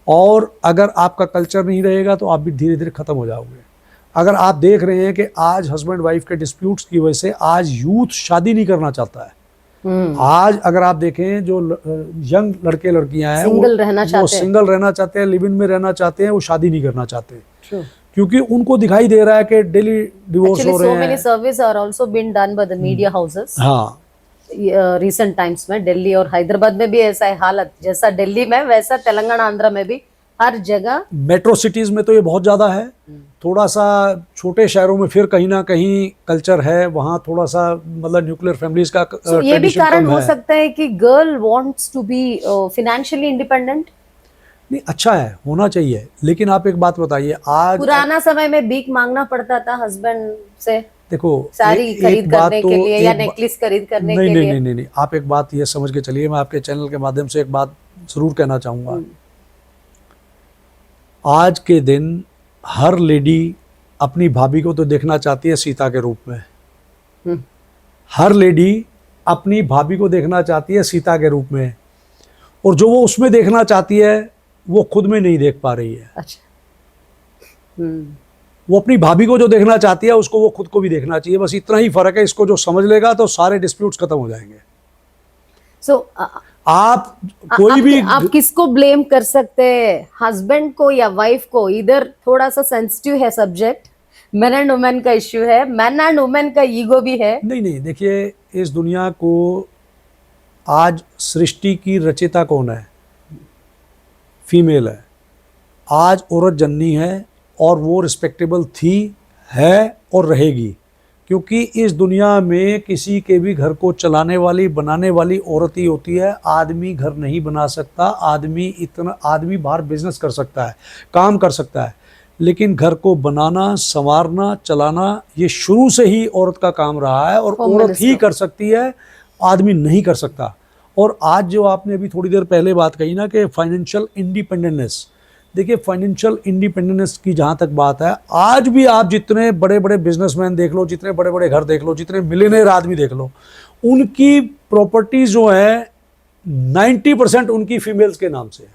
और अगर आपका कल्चर नहीं रहेगा तो आप भी धीरे धीरे ख़त्म हो जाओगे। अगर आप देख रहे हैं कि आज हस्बैंड वाइफ के डिस्प्यूट्स की वजह से आज यूथ शादी नहीं करना चाहता है। आज अगर आप देखें जो यंग लड़के लड़कियां हैं वो सिंगल रहना चाहते हैं, लिव इन में रहना चाहते हैं, वो शादी नहीं करना चाहते क्योंकि उनको दिखाई दे रहा है कि डेली डिवोर्स हो रहे हैं। so many surveys are also been done by the media houses. हाँ, रिसेंट टाइम्स में दिल्ली और हैदराबाद में भी ऐसा है हालत, जैसा दिल्ली में वैसा तेलंगाना आंध्र में भी हर जगह। मेट्रो सिटीज में तो ये बहुत ज़्यादा है, थोड़ा सा छोटे शहरों में फिर कहीं ना कहीं कल्चर है, वहाँ थोड़ा सा मतलब न्यूक्लियर फैमिलीज का So, ये भी tradition कारण कम हो है। सकता है कि girl wants to be financially independent. नहीं, अच्छा है, होना चाहिए, लेकिन आप एक बात बताइए, आज पुराना समय में भीख मांगना पड़ता था हस्बैंड से देखो साड़ी एक खरीद बात करने तो के लिए या एक बा- नेकलेस खरीद करने नहीं के नहीं लिए। नहीं नहीं नहीं, आप एक बात ये समझ के चलिए, मैं आपके चैनल के माध्यम से एक बात जरूर कहना चाहूँगा। आज के दिन हर लेडी अपनी भाभी को तो देखना चाहती है सीता के रूप में, हम्म, हर लेडी अपनी भाभी को देखना चाहती है सीता के रूप में, और जो वो उसमें देखना चाहती है वो खुद में नहीं देख पा रही है। अच्छा। वो अपनी भाभी को जो देखना चाहती है उसको वो खुद को भी देखना चाहिए, बस इतना ही फर्क है। इसको जो समझ लेगा तो सारे डिस्प्यूट्स खत्म हो जाएंगे। सो आप कोई भी आप किसको ब्लेम कर सकते हैं, हस्बैंड को या वाइफ को? इधर थोड़ा सा सेंसिटिव है सब्जेक्ट, मैन एंड वुमेन का इश्यू है, मैन एंड वुमेन का ईगो भी है। नहीं नहीं, देखिए इस दुनिया को आज सृष्टि की रचयिता कौन है? फीमेल है। आज औरत जननी है और वो रिस्पेक्टेबल थी, है और रहेगी, क्योंकि इस दुनिया में किसी के भी घर को चलाने वाली बनाने वाली औरत ही होती है। आदमी घर नहीं बना सकता, आदमी बाहर बिजनेस कर सकता है, काम कर सकता है, लेकिन घर को बनाना, संवारना, चलाना ये शुरू से ही औरत का काम रहा है, और औरत ही कर सकती है, आदमी नहीं कर सकता। और आज जो आपने अभी थोड़ी देर पहले बात कही ना कि फाइनेंशियल इंडिपेंडेंस, देखिए फाइनेंशियल इंडिपेंडेंस की जहाँ तक बात है, आज भी आप जितने बड़े बड़े बिजनेसमैन देख लो, जितने बड़े बड़े घर देख लो, जितने मिलियनेयर आदमी देख लो, उनकी प्रॉपर्टीज जो है 90% उनकी फीमेल्स के नाम से है।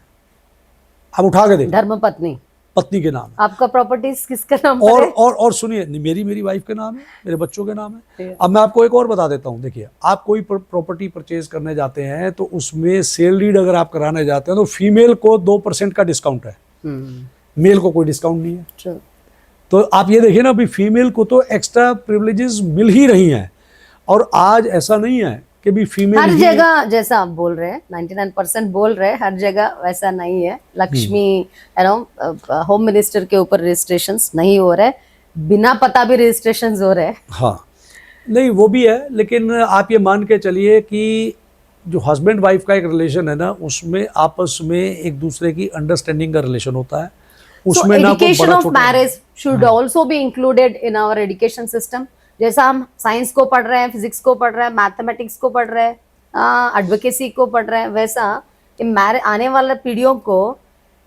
आप उठा के देखो, धर्मपत्नी पत्नी के नाम है। आपका प्रॉपर्टीज किसका नाम पर और है? और सुनिए, मेरी वाइफ के नाम है, मेरे बच्चों के नाम है। अब मैं आपको एक और बता देता हूँ। देखिए, आप कोई प्रॉपर्टी परचेज करने जाते हैं तो उसमें सेल डीड अगर आप कराने जाते हैं तो फीमेल को 2% का डिस्काउंट है, मेल को कोई डिस्काउंट नहीं है। True. तो आप ये देखिए ना, अभी फीमेल को तो एक्स्ट्रा प्रिविलेजेस मिल ही रही हैं। और आज ऐसा नहीं है कि भी फीमेल हर जगह जैसा आप बोल रहे हैं, 99% बोल रहे हैं, हर जगह वैसा नहीं है। लक्ष्मी होम मिनिस्टर के ऊपर रजिस्ट्रेशंस नहीं हो रहे, बिना पता भी रजिस्ट्रेशंस हो रहे हैं। हाँ, नहीं वो भी है, लेकिन आप ये मान के चलिए कि जो हस्बैंड वाइफ का एक रिलेशन है ना, उसमें आपस में एक दूसरे की अंडरस्टैंडिंग का रिलेशन होता है, उसमें ना कोई एजुकेशन बड़ा ऑफ छोटा। Marriage should also be included in our education system. जैसा हम साइंस को पढ़ रहे हैं, फिजिक्स को पढ़ रहे हैं, मैथमेटिक्स को पढ़ रहे हैं, एडवोकेसी को पढ़ रहे हैं, वैसा आने वाले पीढ़ियों को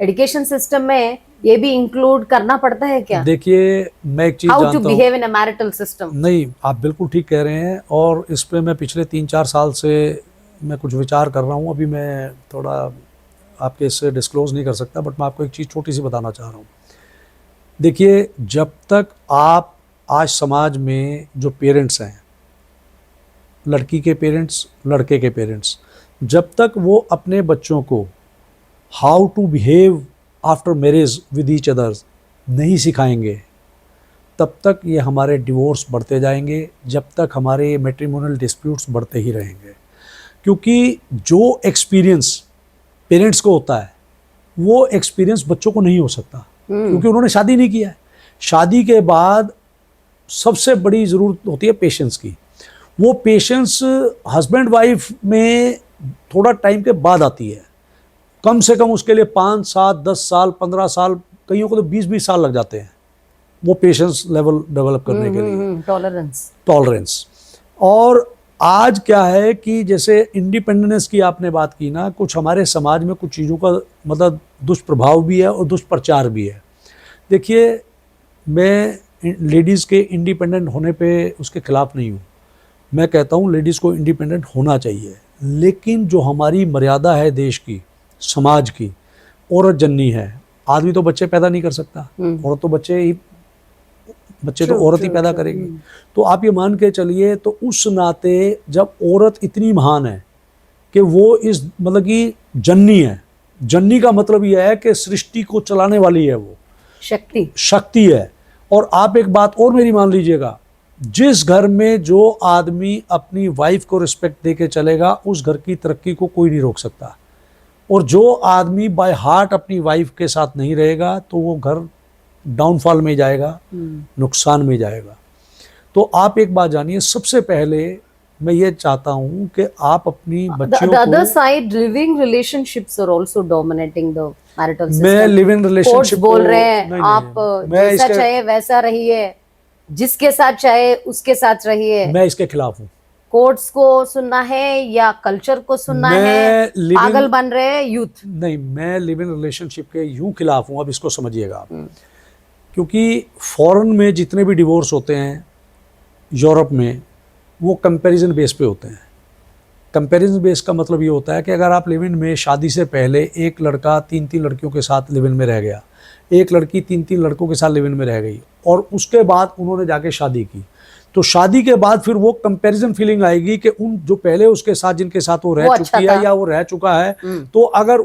एजुकेशन सिस्टम में ये भी इंक्लूड करना पड़ता है क्या? देखिए, मैं एक चीज हाउ टू जानता हूँ। Behave in a marital system. नहीं, आप बिल्कुल ठीक कह रहे हैं, और इस पे मैं पिछले 3-4 साल से मैं कुछ विचार कर रहा हूँ। अभी मैं थोड़ा आपके इससे डिस्क्लोज नहीं कर सकता, बट मैं आपको एक चीज़ छोटी सी बताना चाह रहा हूँ। देखिए, जब तक आप आज समाज में जो पेरेंट्स हैं, लड़की के पेरेंट्स, लड़के के पेरेंट्स, जब तक वो अपने बच्चों को how to behave after marriage with each others नहीं सिखाएंगे, तब तक ये हमारे डिवोर्स बढ़ते जाएंगे, जब तक हमारे मैट्रिमोनियल डिस्प्यूट्स बढ़ते ही रहेंगे। क्योंकि जो एक्सपीरियंस पेरेंट्स को होता है वो एक्सपीरियंस बच्चों को नहीं हो सकता, क्योंकि उन्होंने शादी नहीं किया है। शादी के बाद सबसे बड़ी ज़रूरत होती है पेशेंस की। वो पेशेंस हस्बैंड वाइफ में थोड़ा टाइम के बाद आती है, कम से कम उसके लिए 5, 7, 10 साल, 15 साल, कईयों को तो 20-20 साल लग जाते हैं वो पेशेंस लेवल डेवलप करने के लिए, टॉलरेंस। और आज क्या है कि जैसे इंडिपेंडेंस की आपने बात की ना, कुछ हमारे समाज में कुछ चीज़ों का मतलब दुष्प्रभाव भी है और दुष्प्रचार भी है। देखिए, मैं लेडीज़ के इंडिपेंडेंट होने पे उसके खिलाफ नहीं हूँ। मैं कहता हूँ लेडीज़ को इंडिपेंडेंट होना चाहिए, लेकिन जो हमारी मर्यादा है देश की, समाज की, औरत जननी है। आदमी तो बच्चे पैदा नहीं कर सकता, औरत तो बच्चे तो औरत ही पैदा करेगी। तो आप ये मान के चलिए, तो उस नाते जब औरत इतनी महान है कि वो इस मतलब कि जननी है, जननी का मतलब यह है कि सृष्टि को चलाने वाली है, वो शक्ति है। और आप एक बात और मेरी मान लीजिएगा, जिस घर में जो आदमी अपनी वाइफ को रिस्पेक्ट दे के चलेगा उस घर की तरक्की को कोई नहीं रोक सकता, और जो आदमी बाय हार्ट अपनी वाइफ के साथ नहीं रहेगा तो वो घर डाउनफॉल में जाएगा, नुकसान में जाएगा। तो आप एक बात जानिए, सबसे पहले मैं ये चाहता हूँ कि आप अपनी बच्चियों The other को, side, living relationships are also dominating the marital system. मैं लिव इन कोर्ट्स रिलेशनशिप बोल रहे हैं आप मैं जैसा इसके चाहे वैसा रहिए, जिसके साथ चाहे उसके साथ रहिए। मैं इसके खिलाफ हूँ। कोर्ट्स को सुनना है या कल्चर को सुनना है? मैं लिव पागल इन बन रहे हैं यूथ। नहीं, मैं लिव इन रिलेशनशिप के यूं खिलाफ हूँ। अब इसको समझिएगा आप, क्योंकि फॉरेन में जितने भी डिवोर्स होते हैं यूरोप में, वो कंपैरिजन बेस पे होते हैं। कंपैरिजन बेस का मतलब ये होता है कि अगर आप लिव इन में शादी से पहले एक लड़का 3-3 लड़कियों के साथ लिव इन में रह गया, एक लड़की 3-3 लड़कों के साथ लिव इन में रह गई, और उसके बाद उन्होंने जाके शादी की, तो शादी के बाद फिर वो कंपैरिजन फीलिंग आएगी कि उन जो पहले उसके साथ जिनके साथ वो रह चुकी है या वो रह चुका है, तो अगर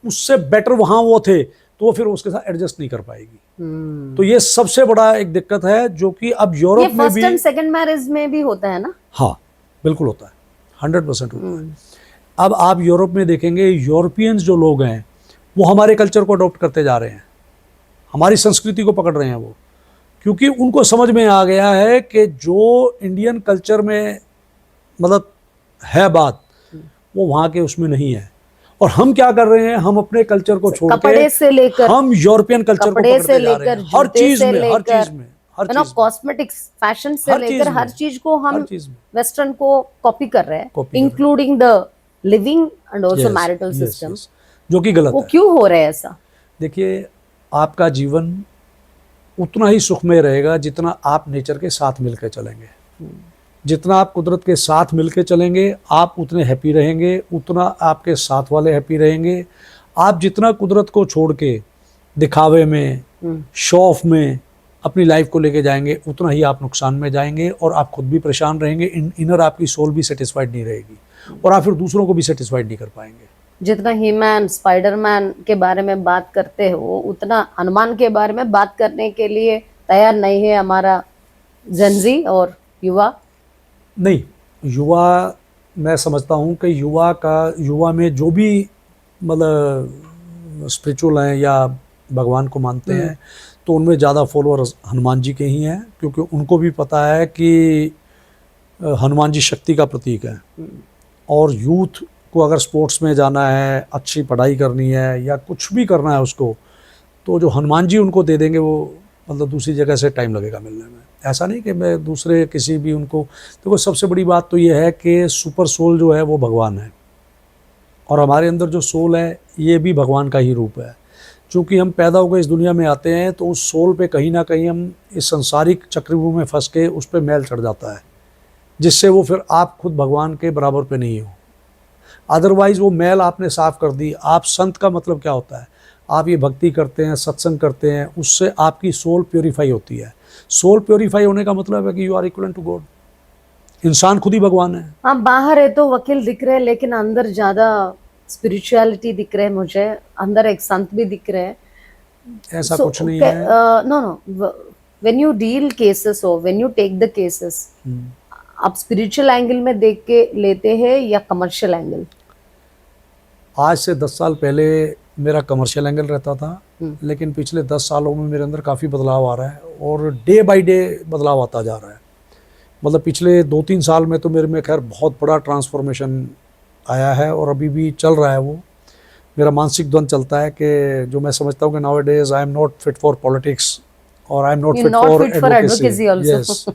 उससे बेटर वहाँ वो थे तो वो फिर उसके साथ एडजस्ट नहीं कर पाएगी। तो ये सबसे बड़ा एक दिक्कत है जो कि अब यूरोप में भी, फर्स्ट एंड सेकंड मैरिज में भी होता है ना? हाँ बिल्कुल होता है, 100% होता है। अब आप यूरोप में देखेंगे, यूरोपियंस जो लोग हैं वो हमारे कल्चर को अडॉप्ट करते जा रहे हैं, हमारी संस्कृति को पकड़ रहे हैं वो, क्योंकि उनको समझ में आ गया है कि जो इंडियन कल्चर में मतलब है बात, वो वहाँ के उसमें नहीं है। और हम क्या कर रहे हैं, हम अपने कल्चर को छोड़ कपड़े से लेकर, हम यूरोपियन कल्चर को कपड़े से पकड़ते जा रहे हैं, लेकर, हर चीज से में, हर लेकर, चीज में, हर चीज में, कॉस्मेटिक्स, फैशन से हर चीज लेकर में, हर चीज को हम हर चीज में। वेस्टर्न को कॉपी कर रहे हैं, कॉपी कर रहे हैं। Including the living and also Yes, marital yes, system. yes, जो कि गलत वो है। क्यों हो रहा है ऐसा? देखिए, आपका जीवन उतना ही सुखमय रहेगा जितना आप नेचर के साथ मिलकर चलेंगे। जितना आप कुदरत के साथ मिलकर चलेंगे, आप उतने हैप्पी रहेंगे, उतना आपके साथ वाले हैप्पी रहेंगे। आप जितना कुदरत को छोड़ के दिखावे में, शो ऑफ में अपनी लाइफ को लेके जाएंगे, उतना ही आप नुकसान में जाएंगे और आप खुद भी परेशान रहेंगे। इनर आपकी सोल भी सेटिस्फाइड नहीं रहेगी और आप फिर दूसरों को भी सेटिस्फाइड नहीं कर पाएंगे। जितना ही मैन, स्पाइडरमैन के बारे में बात करते हो, उतना हनुमान के बारे में बात करने के लिए तैयार नहीं है हमारा जेनजी और युवा। नहीं, युवा, मैं समझता हूँ कि युवा में जो भी मतलब स्पिरिचुअल हैं या भगवान को मानते हैं, तो उनमें ज़्यादा फॉलोअर्स हनुमान जी के ही हैं, क्योंकि उनको भी पता है कि हनुमान जी शक्ति का प्रतीक है। और यूथ को अगर स्पोर्ट्स में जाना है, अच्छी पढ़ाई करनी है या कुछ भी करना है उसको, तो जो हनुमान जी उनको दे देंगे वो मतलब दूसरी जगह से टाइम लगेगा मिलने में। ऐसा नहीं कि मैं दूसरे किसी भी उनको, देखो सबसे बड़ी बात तो ये है कि सुपर सोल जो है वो भगवान है, और हमारे अंदर जो सोल है ये भी भगवान का ही रूप है। चूँकि हम पैदा होकर इस दुनिया में आते हैं तो उस सोल पे कहीं ना कहीं हम इस संसारिक चक्रव्यूह में फंस के उस पर मैल चढ़ जाता है, जिससे वो फिर आप खुद भगवान के बराबर पे नहीं हो। अदरवाइज़ वो मैल आपने साफ़ कर दी। आप संत का मतलब क्या होता है, आप ये भक्ति करते हैं, सत्संग करते हैं, उससे आपकी सोल प्योरीफाई होती है। सोल प्योरीफाई होने का मतलब है कि you are equivalent to God. इंसान खुद ही भगवान है। हाँ, बाहर है तो वकील दिख रहे हैं, लेकिन अंदर ज़्यादा स्पिरिचुअलिटी दिख रहे हैं मुझे, अंदर एक संत भी दिख रहे हैं। ऐसा कुछ नहीं है। No, when you deal cases हो, when you take the cases, आप स्पिरिचुअल एंगल में देख के लेते हैं या कमर्शियल एंगल? आज से 10 साल पहले मेरा कमर्शियल एंगल रहता था, लेकिन पिछले 10 सालों में मेरे अंदर काफ़ी बदलाव आ रहा है और डे बाय डे बदलाव आता जा रहा है। मतलब पिछले 2-3 साल में तो मेरे में खैर बहुत बड़ा ट्रांसफॉर्मेशन आया है और अभी भी चल रहा है। वो मेरा मानसिक द्वंद चलता है कि जो मैं समझता हूँ कि nowadays I am not fit for politics और I am not fit for advocacy also,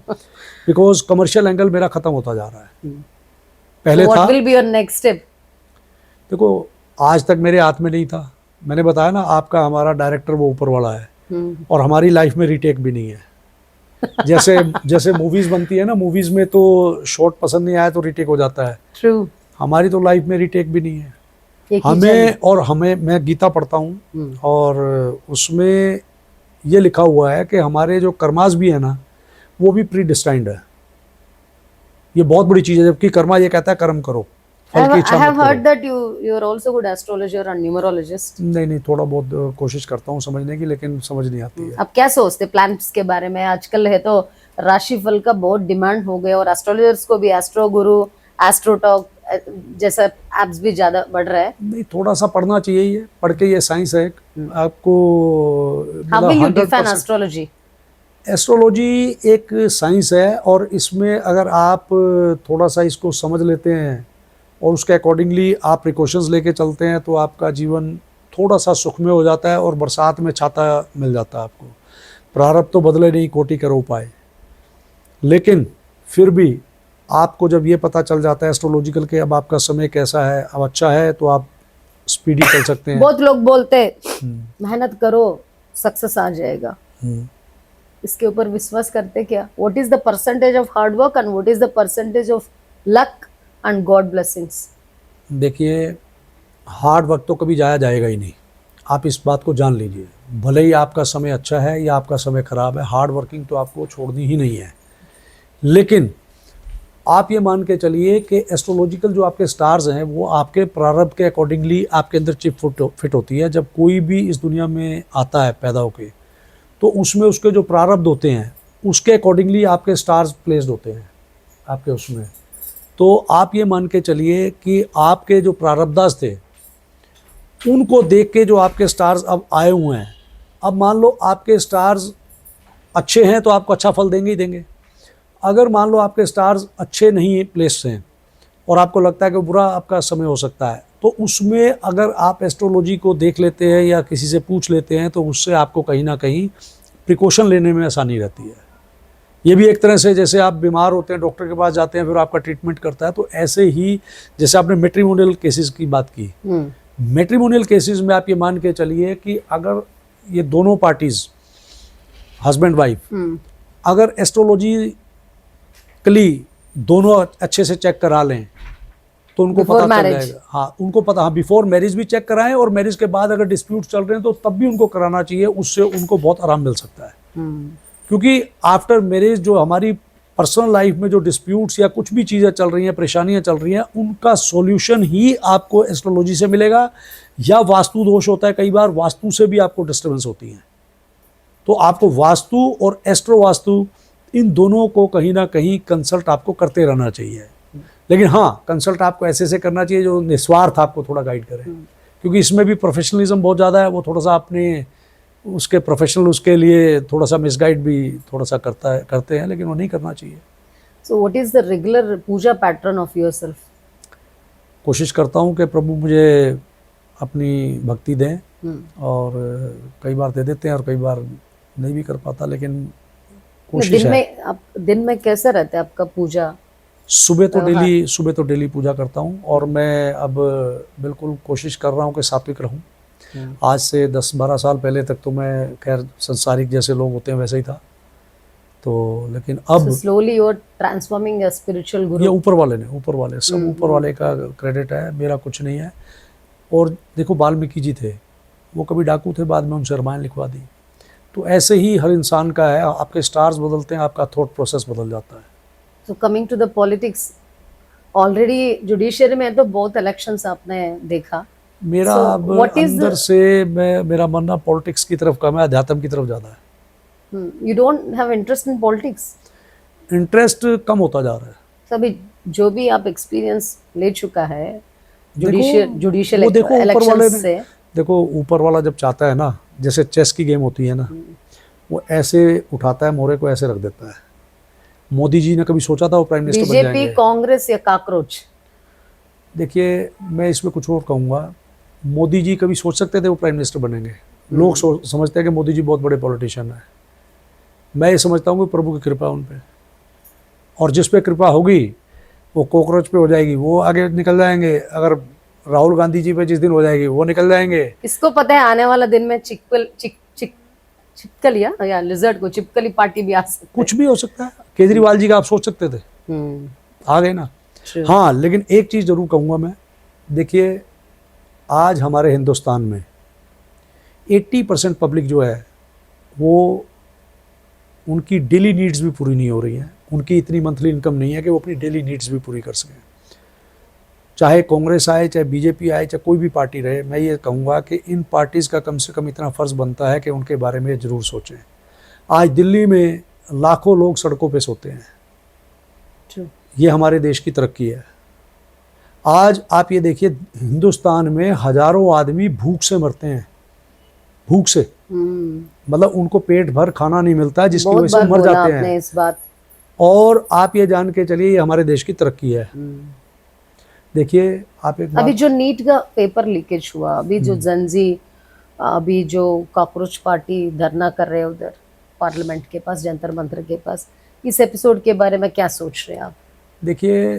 because commercial angle मेरा खत्म होता जा रहा है। पहले था। What will be your next step? देखो, आज तक मेरे हाथ में नहीं था। मैंने बताया ना, आपका हमारा डायरेक्टर वो ऊपर वाला है और हमारी लाइफ में रीटेक भी नहीं है। जैसे मूवीज बनती है ना, मूवीज में तो शॉट पसंद नहीं आया तो रीटेक हो जाता है। ट्रू। हमारी तो लाइफ में रीटेक भी नहीं है। हमें मैं गीता पढ़ता हूँ और उसमें ये लिखा हुआ है कि हमारे जो कर्मास भी है ना, वो भी प्री डिस्टाइंड है। ये बहुत बड़ी चीज़ है, जबकि कर्मा ये कहता है कर्म करो, फल की इच्छा मत I have करो। heard that you are also good astrologer and numerologist. नहीं, थोड़ा बहुत कोशिश करता हूँ समझने की, लेकिन समझ नहीं आती है। अब क्या सोचते प्लैनेट्स के बारे में? आजकल है तो राशिफल का बहुत डिमांड हो गया और एस्ट्रोलॉजर्स को भी एस्ट्रो गुरु, एस्ट्रो टॉक जैसा एप्स भी ज्यादा बढ़ रहा है. नहीं, थोड़ा सा पढ़ना चाहिए, ये पढ़ के, ये साइंस है आपको. How will you define 100% astrology? Astrology एक साइंस है और इसमें अगर आप थोड़ा सा इसको समझ लेते हैं और उसके अकॉर्डिंगली आप प्रिकॉशंस लेके चलते हैं तो आपका जीवन थोड़ा सा सुखमय हो जाता है और बरसात में छाता मिल जाता है आपको. प्रारब्ध तो बदले नहीं, कोटि करो उपाय. लेकिन फिर भी आपको जब ये पता चल जाता है एस्ट्रोलॉजिकल के अब आपका समय कैसा है, अब अच्छा है, तो आप स्पीडी चल सकते हैं. बहुत लोग बोलते हैं मेहनत करो सक्सेस आ जाएगा. इसके ऊपर विश्वास करते क्या? What is the percentage of hard work and what is the percentage of luck and God blessings? देखिए, हार्ड वर्क तो कभी जाया जाएगा ही नहीं, आप इस बात को जान लीजिए. भले ही आपका समय अच्छा है या आपका समय ख़राब है, हार्ड वर्किंग तो आपको छोड़नी ही नहीं है. लेकिन आप ये मान के चलिए कि एस्ट्रोलॉजिकल जो आपके स्टार्स हैं वो आपके प्रारब्ध के अकॉर्डिंगली आपके अंदर चिप फिट होती है. जब कोई भी इस दुनिया में आता है पैदा होके, तो उसमें उसके जो प्रारब्ध होते हैं उसके अकॉर्डिंगली आपके स्टार्स प्लेस्ड होते हैं आपके उसमें. तो आप ये मान के चलिए कि आपके जो प्रारब्धास थे उनको देख के जो आपके स्टार्स अब आए हुए हैं, अब मान लो आपके स्टार्स अच्छे हैं तो आपको अच्छा फल देंगे ही देंगे. अगर मान लो आपके स्टार्स अच्छे नहीं प्लेस्ड हैं और आपको लगता है कि बुरा आपका समय हो सकता है, तो उसमें अगर आप एस्ट्रोलॉजी को देख लेते हैं या किसी से पूछ लेते हैं तो उससे आपको कहीं ना कहीं प्रिकॉशन लेने में आसानी रहती है. ये भी एक तरह से जैसे आप बीमार होते हैं, डॉक्टर के पास जाते हैं, फिर आपका ट्रीटमेंट करता है, तो ऐसे ही जैसे आपने मैट्रिमोनियल केसेस की बात की, मैट्रिमोनियल केसेस में आप ये मान के चलिए कि अगर ये दोनों पार्टीज हस्बैंड वाइफ अगर एस्ट्रोलॉजिकली दोनों अच्छे से चेक करा लें तो उनको Before पता चल marriage. जाएगा. हाँ, उनको पता, हाँ, बिफोर मैरिज भी चेक कराएं और मैरिज के बाद अगर डिस्प्यूट चल रहे हैं तो तब भी उनको कराना चाहिए. उससे उनको बहुत आराम मिल सकता है. क्योंकि आफ्टर मैरिज जो हमारी पर्सनल लाइफ में जो डिस्प्यूट्स या कुछ भी चीज़ें चल रही हैं, परेशानियां चल रही हैं, उनका सॉल्यूशन ही आपको एस्ट्रोलॉजी से मिलेगा. या वास्तु दोष होता है, कई बार वास्तु से भी आपको डिस्टर्बेंस होती है. तो आपको वास्तु और एस्ट्रो वास्तु इन दोनों को कहीं ना कहीं कंसल्ट आपको करते रहना चाहिए. लेकिन हाँ, कंसल्ट आपको ऐसे से करना चाहिए जो निस्वार्थ आपको थोड़ा गाइड करे, क्योंकि इसमें भी प्रोफेशनलिज्म बहुत ज़्यादा है. वो थोड़ा सा अपने उसके प्रोफेशनल उसके लिए थोड़ा सा मिसगाइड भी थोड़ा सा करते हैं, लेकिन वो नहीं करना चाहिए. So what is the regular puja pattern of yourself? कोशिश करता हूँ कि प्रभु मुझे अपनी भक्ति दें, और कई बार दे देते हैं और कई बार नहीं भी कर पाता, लेकिन कोशिश है. दिन में कैसा रहता है आपका पूजा? सुबह तो डेली पूजा करता हूँ और मैं अब बिल्कुल कोशिश कर रहा हूँ कि सात्विक रहूँ. आज से 10-12 साल पहले तक तो मैं खैर संसारिक जैसे लोग होते हैं वैसे ही था, तो लेकिन अब slowly you are transforming a spiritual guru. ये ऊपर वाले सब ऊपर वाले का क्रेडिट है, मेरा कुछ नहीं है. और देखो, वाल्मीकि जी थे, वो कभी डाकू थे, बाद में उनसे रामायण लिखवा दी. तो ऐसे ही हर इंसान का है, आपके स्टार्स बदलते हैं, आपका थॉट प्रोसेस बदल जाता है. So coming to the politics, already judiciary में तो बहुत इलेक्शंस आपने देखा. मेरा अब अंदर से मेरा मानना पॉलिटिक्स की तरफ कम है, अध्यात्म की तरफ ज़्यादा है. You don't have interest in politics? Interest कम होता जा रहा है. सभी जो भी आप एक्सपीरियंस ले चुका है जुडिशियल ऊपर इलेक्शन वाले से, देखो, ऊपर वाला जब चाहता है ना, जैसे चेस की गेम होती है ना, वो ऐसे उठाता है मोरे को, ऐसे रख देता है. मोदी जी ने कभी सोचा था वो प्राइम मिनिस्टर बन जाएंगे? बीजेपी, कांग्रेस या कॉकरोच? देखिए, मैं इसमें कुछ और कहूँगा. मोदी जी कभी सोच सकते थे वो प्राइम मिनिस्टर बनेंगे? लोग समझते हैं कि मोदी जी बहुत बड़े पॉलिटिशियन हैं. मैं ये समझता हूँ कि प्रभु की कृपा उन पे, और जिस पे कृपा होगी वो कॉकरोच पे हो जाएगी, वो आगे निकल जाएंगे. अगर राहुल गांधी जी पे जिस दिन हो जाएगी वो निकल जाएंगे. इसको पता है आने वाला दिन में छिपकलिया या लिजर्ड को छिपकली पार्टी भी आ सकती है. कुछ भी हो सकता है. केजरीवाल जी का आप सोच सकते थे, आ गए ना. हाँ, लेकिन एक चीज़ जरूर कहूँगा मैं. देखिए, आज हमारे हिंदुस्तान में 80% पब्लिक जो है वो उनकी डेली नीड्स भी पूरी नहीं हो रही हैं. उनकी इतनी मंथली इनकम नहीं है कि वो अपनी डेली नीड्स भी पूरी कर सकें. चाहे कांग्रेस आए, चाहे बीजेपी आए, चाहे कोई भी पार्टी रहे, मैं ये कहूँगा कि इन पार्टीज़ का कम से कम इतना फ़र्ज़ बनता है कि उनके बारे में ज़रूर सोचें. आज दिल्ली में लाखों लोग सड़कों पे सोते हैं। True. ये हमारे देश की तरक्की है। आज आप ये देखिए, हिंदुस्तान में हजारों आदमी भूख से मरते हैं, भूख से, मतलब उनको पेट भर खाना नहीं मिलता है, जिसकी बहुत वजह से बार मर बोला जाते आपने हैं। इस बात। और आप ये जान के चलिए, ये हमारे देश की तरक्की है। देखिए, आप एक अभी जो नीट का पेपर लीकेज हुआ, अभी जो जनजी, अभी जो कॉकरोच पार्टी धरना कर रहे हैं उधर पार्लियामेंट के पास, जंतर मंतर के पास, इस एपिसोड के बारे में क्या सोच रहे हैं आप? देखिए,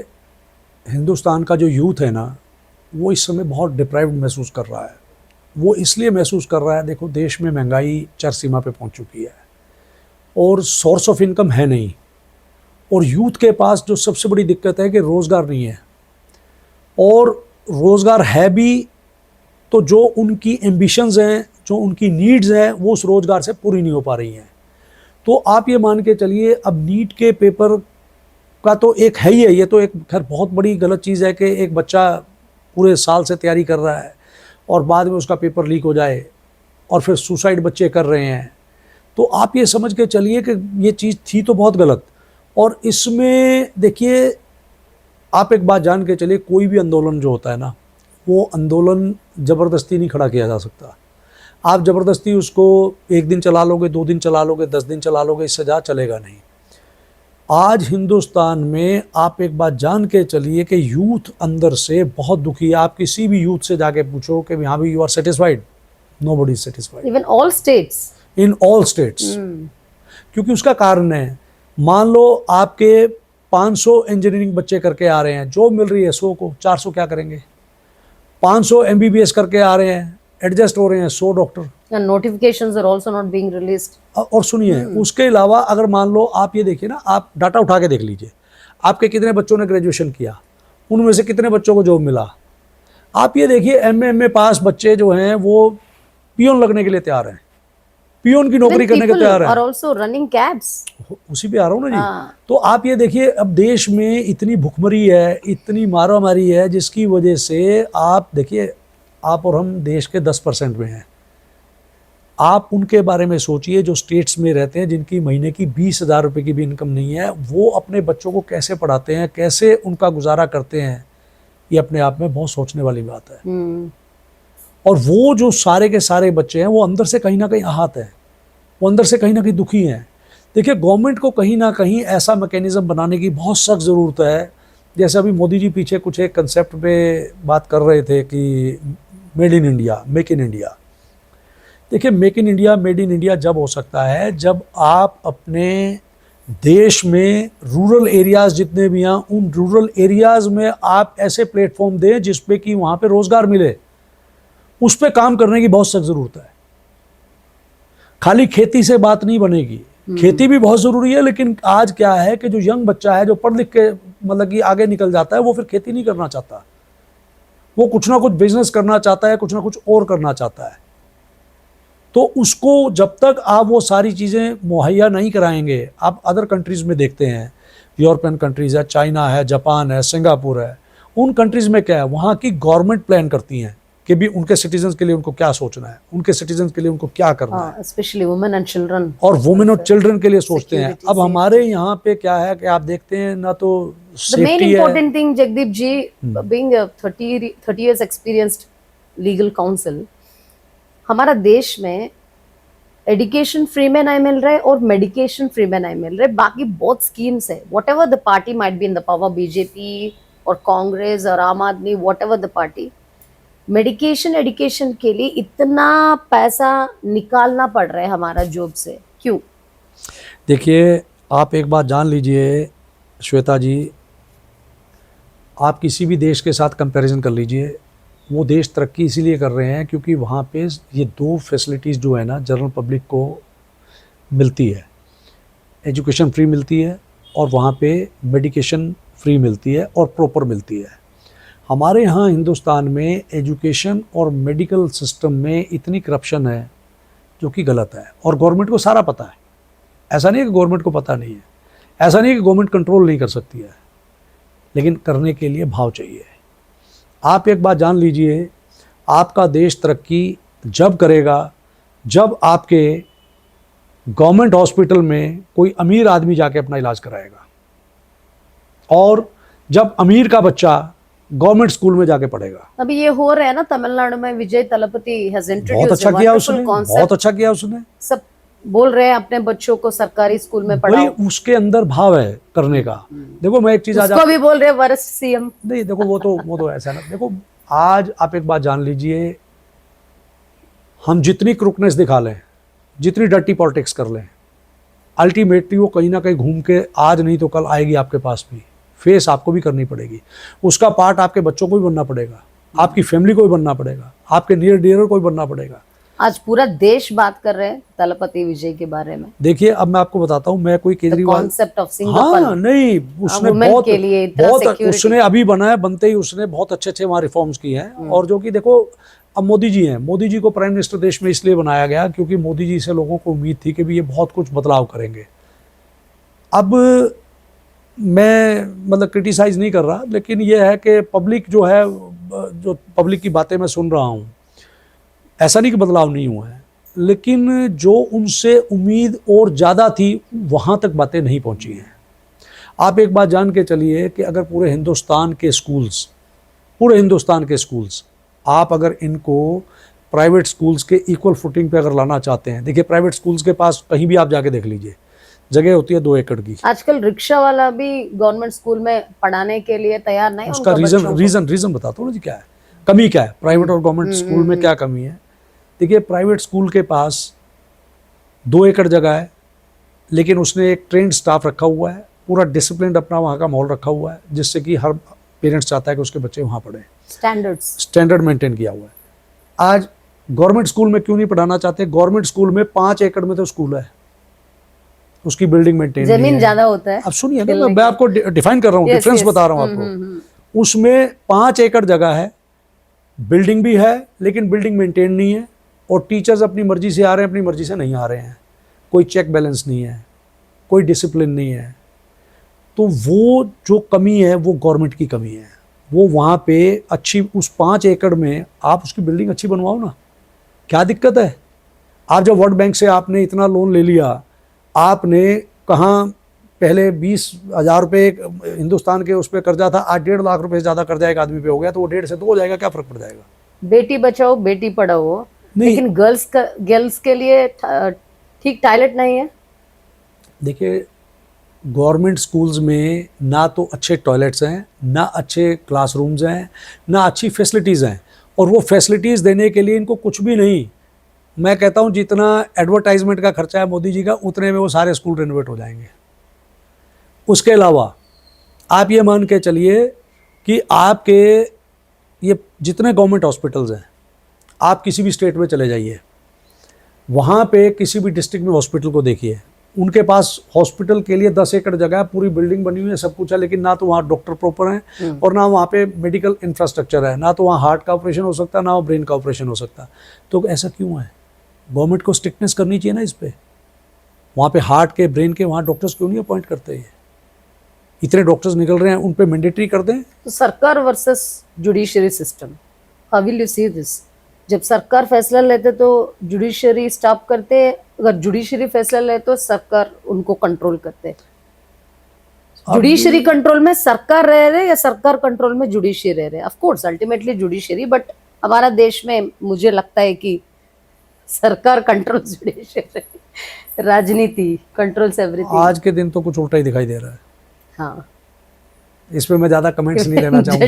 हिंदुस्तान का जो यूथ है ना, वो इस समय बहुत डिप्राइव्ड महसूस कर रहा है। वो इसलिए महसूस कर रहा है, देखो देश में महंगाई चरसीमा पे पहुंच चुकी है और सोर्स ऑफ इनकम है नहीं, और यूथ के पास जो सबसे बड़ी दिक्कत है कि रोज़गार नहीं है, और रोज़गार है भी तो जो उनकी एम्बिशंस हैं, जो उनकी नीड्स हैं, वो उस रोज़गार से पूरी नहीं हो पा रही हैं। तो आप ये मान के चलिए, अब नीट के पेपर का तो एक है ही है, ये तो एक खैर बहुत बड़ी गलत चीज़ है कि एक बच्चा पूरे साल से तैयारी कर रहा है और बाद में उसका पेपर लीक हो जाए और फिर सुसाइड बच्चे कर रहे हैं। तो आप ये समझ के चलिए कि ये चीज़ थी तो बहुत गलत। और इसमें देखिए, आप एक बात जान के चलिए, कोई भी आंदोलन जो होता है ना, वो आंदोलन ज़बरदस्ती नहीं खड़ा किया जा सकता। आप ज़बरदस्ती उसको एक दिन चला लोगे, 2 दिन चला लोगे, 10 दिन चला लोगे, इससे ज़्यादा चलेगा नहीं। आज हिंदुस्तान में आप एक बात जान के चलिए कि यूथ अंदर से बहुत दुखी है। आप किसी भी यूथ से जाके पूछो कि हाँ भी you are satisfied, nobody is satisfied even all states, in all states. क्योंकि उसका कारण है, मान लो आपके 500 इंजीनियरिंग बच्चे करके आ रहे हैं, जॉब मिल रही है 100 को, 400 क्या करेंगे? 500 MBBS करके आ रहे हैं, एडजस्ट हो रहे हैं 100 doctor. and notifications are also not being released. और सुनिए, उसके अलावा अगर मान लो आप ये देखिए ना, आप डाटा उठा के देख लीजिए, आपके कितने बच्चों ने ग्रेजुएशन किया, उनमें से कितने बच्चों को जॉब मिला। आप ये देखिए, MA पास बच्चे जो हैं वो पियोन लगने के लिए तैयार हैं, पियोन की नौकरी करने के लिए तैयार are हैं। also running cabs. उसी पे आ रहा हूँ ना जी। हाँ। तो आप ये देखिए, अब देश में इतनी भुखमरी है, इतनी मारामारी है, जिसकी वजह से आप देखिए, आप और हम देश के 10% में हैं। आप उनके बारे में सोचिए जो स्टेट्स में रहते हैं, जिनकी महीने की 20,000 रुपये की भी इनकम नहीं है, वो अपने बच्चों को कैसे पढ़ाते हैं, कैसे उनका गुजारा करते हैं। ये अपने आप में बहुत सोचने वाली बात है। और वो जो सारे के सारे बच्चे हैं, वो अंदर से कहीं ना कहीं आहत हैं, वो अंदर से कहीं ना कहीं दुखी हैं। देखिए, गवर्नमेंट को कहीं ना कहीं ऐसा मैकेनिज़्म बनाने की बहुत सख्त ज़रूरत है। जैसे अभी मोदी जी पीछे कुछ एक कंसेप्ट पे बात कर रहे थे कि made in India, make in India. देखिए, make in India, made in India जब हो सकता है जब आप अपने देश में रूरल एरियाज़ जितने भी हैं, उन रूरल एरियाज़ में आप ऐसे प्लेटफॉर्म दें जिस पे कि वहाँ पे रोज़गार मिले। उस पे काम करने की बहुत सख्त ज़रूरत है। खाली खेती से बात नहीं बनेगी, खेती भी बहुत ज़रूरी है, लेकिन आज क्या है कि जो यंग बच्चा है, जो पढ़ लिख के मतलब कि आगे निकल जाता है, वो फिर खेती नहीं करना चाहता, वो कुछ ना कुछ बिजनेस करना चाहता है, कुछ ना कुछ और करना चाहता है। तो उसको जब तक आप वो सारी चीज़ें मुहैया नहीं कराएंगे, आप अदर कंट्रीज़ में देखते हैं, यूरोपियन कंट्रीज़ है, चाइना है, जापान है, सिंगापुर है, उन कंट्रीज़ में क्या है, वहाँ की गवर्नमेंट प्लान करती हैं कि भी उनके सिटीजन्स के लिए उनको क्या सोचना है, उनके सिटीजन्स के लिए उनको क्या करना है, स्पेशली वुमेन एंड चिल्ड्रन, और वुमेन और चिल्ड्रन के लिए सोचते हैं। अब हमारे यहाँ पे क्या है कि आप देखते हैं ना, तो the main सेफ्टी है। important thing, Jagdeep ji, being a 30 years experienced legal counsel, हमारा देश में एजुकेशन फ्री में नहीं मिल रहा है और मेडिकेशन फ्री में नहीं मिल रहा है। बाकी बहुत स्कीम्स है, what ever the party might be in the power, BJP और कांग्रेस और आम आदमी, what ever the party, medication education के लिए इतना पैसा निकालना पड़ रहा है हमारा जॉब से, क्यों? देखिए, आप एक बात जान लीजिए श्वेता जी, आप किसी भी देश के साथ कंपैरिजन कर लीजिए, वो देश तरक्की इसीलिए कर रहे हैं क्योंकि वहाँ पे ये 2 फैसिलिटीज़ जो है ना, जनरल पब्लिक को मिलती है। एजुकेशन फ्री मिलती है और वहाँ पे मेडिकेशन फ्री मिलती है और प्रॉपर मिलती है। हमारे यहाँ हिंदुस्तान में एजुकेशन और मेडिकल सिस्टम में इतनी करप्शन है जो कि गलत है, और गवर्नमेंट को सारा पता है। ऐसा नहीं है कि गवर्नमेंट को पता नहीं है, ऐसा नहीं है कि गवर्नमेंट कंट्रोल नहीं कर सकती है, लेकिन करने के लिए भाव चाहिए। आप एक बात जान लीजिए, आपका देश तरक्की जब करेगा जब आपके गवर्नमेंट हॉस्पिटल में कोई अमीर आदमी जाके अपना इलाज कराएगा, और जब अमीर का बच्चा गवर्नमेंट स्कूल में जाके पढ़ेगा। अभी ये हो रहा है ना तमिलनाडु में, विजय तलपति हैज बहुत इंट्रोड्यूस्ड अच्छा किया उसने, बहुत अच्छा किया उसने। सब बोल रहे हैं अपने बच्चों को सरकारी स्कूल में भाई पढ़ाओ। उसके अंदर भाव है करने का। देखो मैं एक चीज आज उसको भी बोल रहे हैं वरिष्ठ सीएम। नहीं देखो वो तो ऐसा ना, देखो आज आप एक बात जान लीजिए, हम जितनी क्रुकनेस दिखा लें, जितनी डर्टी पॉलिटिक्स कर लें, अल्टीमेटली वो कहीं ना कहीं घूम के आज नहीं तो कल आएगी आपके पास भी। फेस आपको भी करनी पड़ेगी, उसका पार्ट आपके बच्चों को भी बनना पड़ेगा, आपकी फैमिली को भी बनना पड़ेगा, आपके नियर डियर को भी बनना पड़ेगा। आज पूरा देश बात कर रहे हैं तलपति विजय के बारे में। देखिए अब मैं आपको बताता हूँ, मैं कोई केजरीवाल कॉन्सेप्ट ऑफ हाँ नहीं, उसने वुमेन के लिए इतना बहुत security। उसने अभी बनाया, बनते ही उसने बहुत अच्छे वहाँ रिफॉर्म्स किए हैं। और जो कि देखो अब मोदी जी हैं, मोदी जी को प्राइम मिनिस्टर देश में इसलिए बनाया गया क्योंकि मोदी जी से लोगों को उम्मीद थी कि भी ये बहुत कुछ बदलाव करेंगे। अब मैं मतलब क्रिटिसाइज नहीं कर रहा, लेकिन ये है कि पब्लिक जो है, जो पब्लिक की बातें मैं सुन रहा हूँ, ऐसा नहीं कि बदलाव नहीं हुआ है, लेकिन जो उनसे उम्मीद और ज़्यादा थी वहाँ तक बातें नहीं पहुँची हैं। आप एक बात जान के चलिए कि अगर पूरे हिंदुस्तान के स्कूल्स आप अगर इनको प्राइवेट स्कूल्स के इक्वल फुटिंग पे अगर लाना चाहते हैं, देखिए प्राइवेट स्कूल्स के पास कहीं भी आप जाके देख लीजिए, जगह होती है 2 एकड़ की। आजकल रिक्शा वाला भी गवर्नमेंट स्कूल में पढ़ाने के लिए तैयार नहीं। उसका रीजन बताता हूँ ना जी, क्या है कमी, क्या है प्राइवेट और गवर्नमेंट स्कूल में क्या कमी है। देखिए प्राइवेट स्कूल के पास 2 एकड़ जगह है, लेकिन उसने एक ट्रेंड स्टाफ रखा हुआ है, पूरा डिसिप्लिन अपना वहाँ का माहौल रखा हुआ है, जिससे कि हर पेरेंट्स चाहता है कि उसके बच्चे वहाँ पढ़ें। स्टैंडर्ड मेंटेन किया हुआ है। आज गवर्नमेंट स्कूल में क्यों नहीं पढ़ाना चाहते? गवर्नमेंट स्कूल में 5 एकड़ में तो स्कूल है, उसकी बिल्डिंग मेंटेन, जमीन ज्यादा होता है। अब सुनिए ना, मैं आपको डिफाइन कर रहा हूँ, डिफरेंस बता रहा हूँ आपको। उसमें 5 एकड़ जगह है, बिल्डिंग भी है, लेकिन बिल्डिंग मेंटेन नहीं है, और टीचर्स अपनी मर्जी से आ रहे हैं, अपनी मर्जी से नहीं आ रहे हैं, कोई चेक बैलेंस नहीं है, कोई डिसिप्लिन नहीं है। तो वो जो कमी है वो गवर्नमेंट की कमी है। वो वहाँ पे अच्छी, उस 5 एकड़ में आप उसकी बिल्डिंग अच्छी बनवाओ ना, क्या दिक्कत है? आप जब वर्ल्ड बैंक से आपने इतना लोन ले लिया, आपने कहाँ पहले 20,000 रुपये हिंदुस्तान के उस पर कर्जा था, आज 1.5 लाख रुपये से ज़्यादा कर्जा एक आदमी पे हो गया, तो वो 1.5 से 2 हो जाएगा, क्या फ़र्क पड़ जाएगा? बेटी बचाओ बेटी पढ़ाओ, लेकिन गर्ल्स के लिए ठीक टॉयलेट नहीं है। देखिए गवर्नमेंट स्कूल्स में ना तो अच्छे टॉयलेट्स हैं, ना अच्छे क्लासरूम्स हैं, ना अच्छी फैसिलिटीज़ हैं, और वो फैसिलिटीज़ देने के लिए इनको कुछ भी नहीं। मैं कहता हूँ जितना एडवर्टाइजमेंट का खर्चा है मोदी जी का, उतने में वो सारे स्कूल रेनोवेट हो जाएंगे। उसके अलावा आप ये मान के चलिए कि आपके ये जितने गवर्नमेंट हॉस्पिटल्स हैं, आप किसी भी स्टेट में चले जाइए, वहाँ पे किसी भी डिस्ट्रिक्ट में हॉस्पिटल को देखिए, उनके पास हॉस्पिटल के लिए 10 एकड़ जगह है, पूरी बिल्डिंग बनी हुई है, सब कुछ है, लेकिन ना तो वहाँ डॉक्टर प्रॉपर हैं और ना वहाँ पे मेडिकल इंफ्रास्ट्रक्चर है, ना तो वहाँ हार्ट का ऑपरेशन हो सकता, ना वो ब्रेन का ऑपरेशन हो सकता। तो ऐसा क्यों है? गवर्नमेंट को स्ट्रिक्टनेस करनी चाहिए ना इस पर। वहाँ पे हार्ट के, ब्रेन के वहाँ डॉक्टर्स क्यों नहीं अपॉइंट करते? ये इतने डॉक्टर्स निकल रहे हैं, उन पर मैंडेटरी कर दें। तो सरकार versus judiciary system, how will you see this? जब सरकार फैसला लेते तो जुडिशरी स्टॉप करते, अगर जुडिशरी फैसला ले तो सरकार उनको कंट्रोल करते। जुडिशरी कंट्रोल में सरकार रह रहे या सरकार कंट्रोल में जुडिशरी रह रहे? Of course ultimately judiciary, but हमारा देश में मुझे लगता है कि सरकार कंट्रोल जुडिशरी, राजनीति कंट्रोल्स एवरीथिंग। आज के दिन तो कुछ उल्टा ही दिखाई दे रहा है। हाँ, इस पे मैं ज्यादा कमेंट्स नहीं लेना चाहूंगा।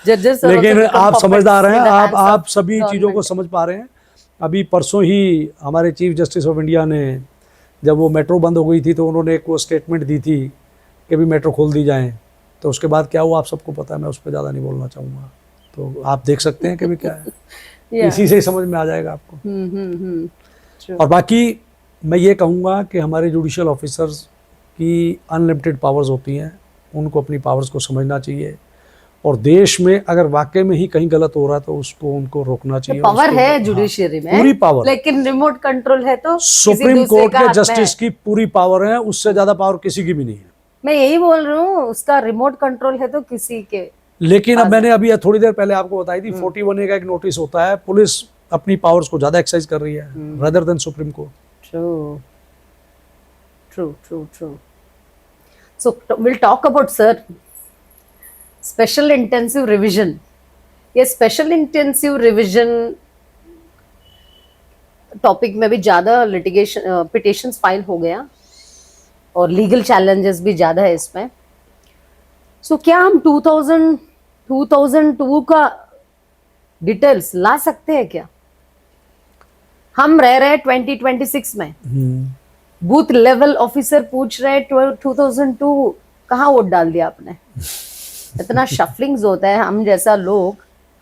जजेस लेकिन आप समझदार हैं, आप सभी चीज़ों को समझ पा रहे हैं। अभी परसों ही हमारे चीफ जस्टिस ऑफ इंडिया ने, जब वो मेट्रो बंद हो गई थी तो उन्होंने एक वो स्टेटमेंट दी थी कि भी मेट्रो खोल दी जाए, तो उसके बाद क्या हुआ आप सबको पता है, मैं उस पर ज़्यादा नहीं बोलना चाहूँगा। तो आप देख सकते हैं कि भी क्या है, इसी से ही समझ में आ जाएगा आपको। और बाकी मैं ये कहूँगा कि हमारे जुडिशियल ऑफिसर्स की अनलिमिटेड पावर्स होती हैं, उनको अपनी पावर्स को समझना चाहिए, और देश में अगर वाकई में ही कहीं गलत हो रहा है तो उसको उनको रोकना चाहिए। पावर है जुडिशरी में, पूरी पावर, लेकिन रिमोट कंट्रोल है तो सुप्रीम कोर्ट के जस्टिस की पूरी पावर है, उससे ज्यादा पावर किसी की भी नहीं है। मैं यही बोल रहा हूँ, उसका रिमोट कंट्रोल है तो किसी के। लेकिन अब मैंने अभी थोड़ी देर पहले आपको बताई थी 41A का एक नोटिस होता है, पुलिस अपनी पावर्स को ज्यादा एक्सरसाइज कर रही है rather than supreme court. True. True. So we'll talk about, sir, special intensive revision. ये स्पेशल इंटेंसिव रिवीजन टॉपिक में भी ज़्यादा लिटिगेशन पिटिशंस फाइल हो गया और लीगल चैलेंजेस भी ज़्यादा है इसमें. सो क्या हम 2002 का डिटेल्स ला सकते हैं क्या? हम रह रहे 2026 में. बूथ लेवल ऑफिसर पूछ रहे 2002 कहाँ वोट डाल दिया आपने. इतना शफलिंग्स होता है. हम जैसा लोग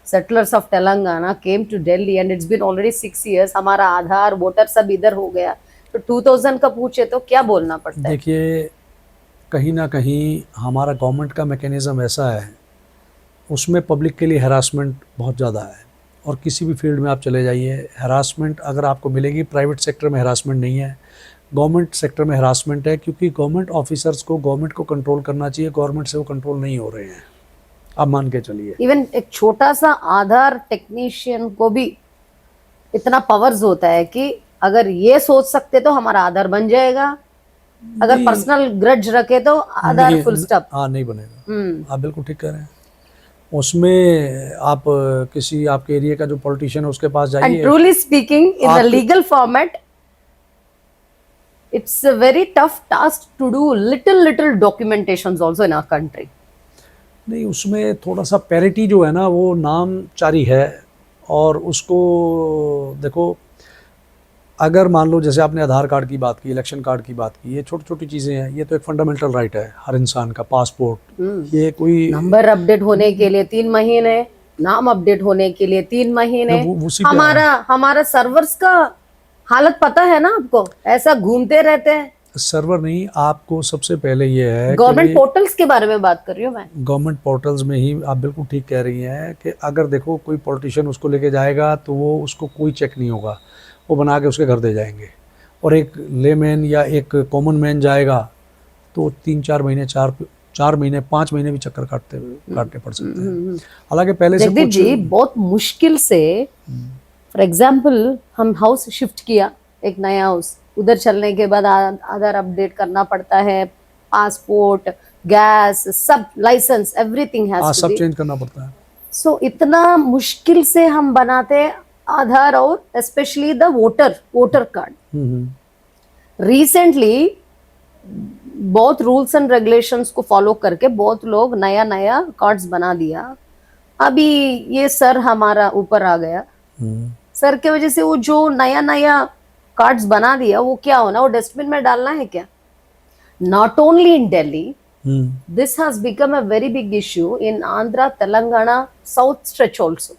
settlers of Telangana came to Delhi and it's been already 6 years. हमारा आधार वोटर सब इधर हो गया. तो 2000 का पूछे तो क्या बोलना पड़ता है? देखिए, कहीं ना कहीं हमारा गवर्नमेंट का मैकेनिज़्म ऐसा है, उसमें पब्लिक के लिए हरासमेंट बहुत ज़्यादा है. और किसी भी फील्ड में आप चले जाइए, हरासमेंट अगर आपको मिलेगी. प्राइवेट सेक्टर में हरासमेंट नहीं है, गवर्नमेंट सेक्टर में हरासमेंट है. क्योंकि गवर्नमेंट ऑफिसर्स को गवर्नमेंट को कंट्रोल करना चाहिए, गवर्नमेंट से वो कंट्रोल नहीं हो रहे हैं. आप मान के चलिए, इवन एक छोटा सा आधार टेक्नीशियन को भी इतना पावर्स होता है कि अगर ये सोच सकते तो हमारा आधार बन जाएगा. अगर पर्सनल ग्रज रखे तो आधार फुल स्टॉप. हाँ, नहीं बनेगा. आप बिल्कुल ठीक कह रहे हैं. उसमें आप किसी आपके एरिया का जो पॉलिटिशियन है उसके पास जाइए. And truly speaking in the legal format it's a very tough task to do little documentations also in our country. नहीं, उसमें थोड़ा सा पैरिटी जो है ना वो नामचारी है. और उसको देखो, अगर मान लो जैसे आपने आधार कार्ड की बात की, इलेक्शन कार्ड की बात की, ये छोटी छोटी चीज़ें हैं. ये तो एक फंडामेंटल राइट है हर इंसान का. पासपोर्ट, ये कोई नंबर अपडेट होने के लिए 3 महीने, नाम अपडेट होने के लिए 3 महीने. हमारा सर्वर्स का हालत पता है ना आपको, ऐसा घूमते रहते हैं. सर्वर नहीं, आपको सबसे पहले ये है गवर्नमेंट पोर्टल्स के बारे में बात कर रही हूँ मैं. गवर्नमेंट पोर्टल्स में ही आप बिल्कुल ठीक कह रही हैं कि अगर देखो कोई पॉलिटिशियन उसको लेके जाएगा तो वो उसको कोई चेक नहीं होगा, वो बना के उसके घर दे जाएंगे. और एक लेमैन या एक कॉमन मैन जाएगा तो 3-4 महीने 4 महीने 5 महीने भी चक्कर काटने पड़ सकते हैं. हालांकि पहले से जगदीप जी बहुत मुश्किल से, फॉर एग्जाम्पल हम हाउस शिफ्ट किया, एक नया हाउस, उधर चलने के बाद आधार अपडेट करना पड़ता है, पासपोर्ट, गैस, सब लाइसेंस, एवरीथिंग हैज टू सब चेंज करना पड़ता है. सो इतना मुश्किल से हम बनाते आधार और specially the voter card. Recently बहुत रूल्स एंड रेगुलेशंस को फॉलो करके बहुत लोग नया कार्ड्स बना दिया. अभी ये सर हमारा ऊपर आ गया. सर के वजह से वो जो नया कार्ड्स बना दिया वो क्या होना, वो डस्टबिन में डालना है क्या? Not only in Delhi, this has become a very big issue in Andhra, Telangana, south stretch also.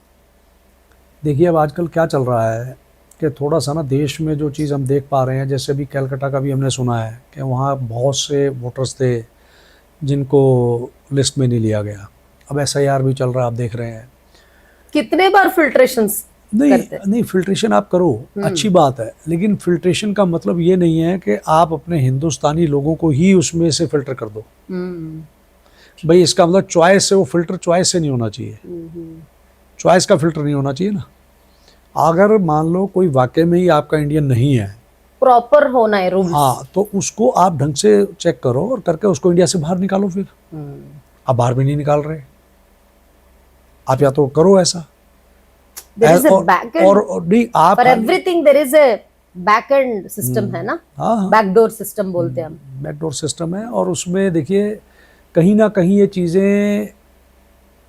देखिए, अब आजकल क्या चल रहा है कि थोड़ा सा ना देश में जो चीज़ हम देख पा रहे हैं, जैसे अभी कलकत्ता का भी हमने सुना है कि वहाँ बहुत से वोटर्स थे जिनको लिस्ट में नहीं लिया गया. अब SIR भी चल रहा है, आप देख रहे हैं. कितने बार फिल्ट्रेशंस नहीं, फिल्ट्रेशन आप करो, अच्छी बात है. लेकिन फिल्ट्रेशन का मतलब ये नहीं है कि आप अपने हिंदुस्तानी लोगों को ही उसमें से फिल्टर कर दो. भाई, इसका मतलब चॉइस से वो फिल्टर चॉइस से नहीं होना चाहिए. चॉइस का फिल्टर नहीं होना चाहिए ना. अगर मान लो कोई वाकई में ही आपका इंडियन नहीं है, प्रॉपर होना है रूल्स. हाँ, तो उसको आप ढंग से चेक करो और करके उसको इंडिया से बाहर निकालो. फिर आप बाहर भी नहीं निकाल रहे, आप या तो करो ऐसा. There is a back-end. और नहीं, आप For everything there is a back-end system है ना. बैकडोर सिस्टम बोलते हैं हम. बैकडोर सिस्टम है. और उसमें देखिए कहीं ना कहीं ये चीज़ें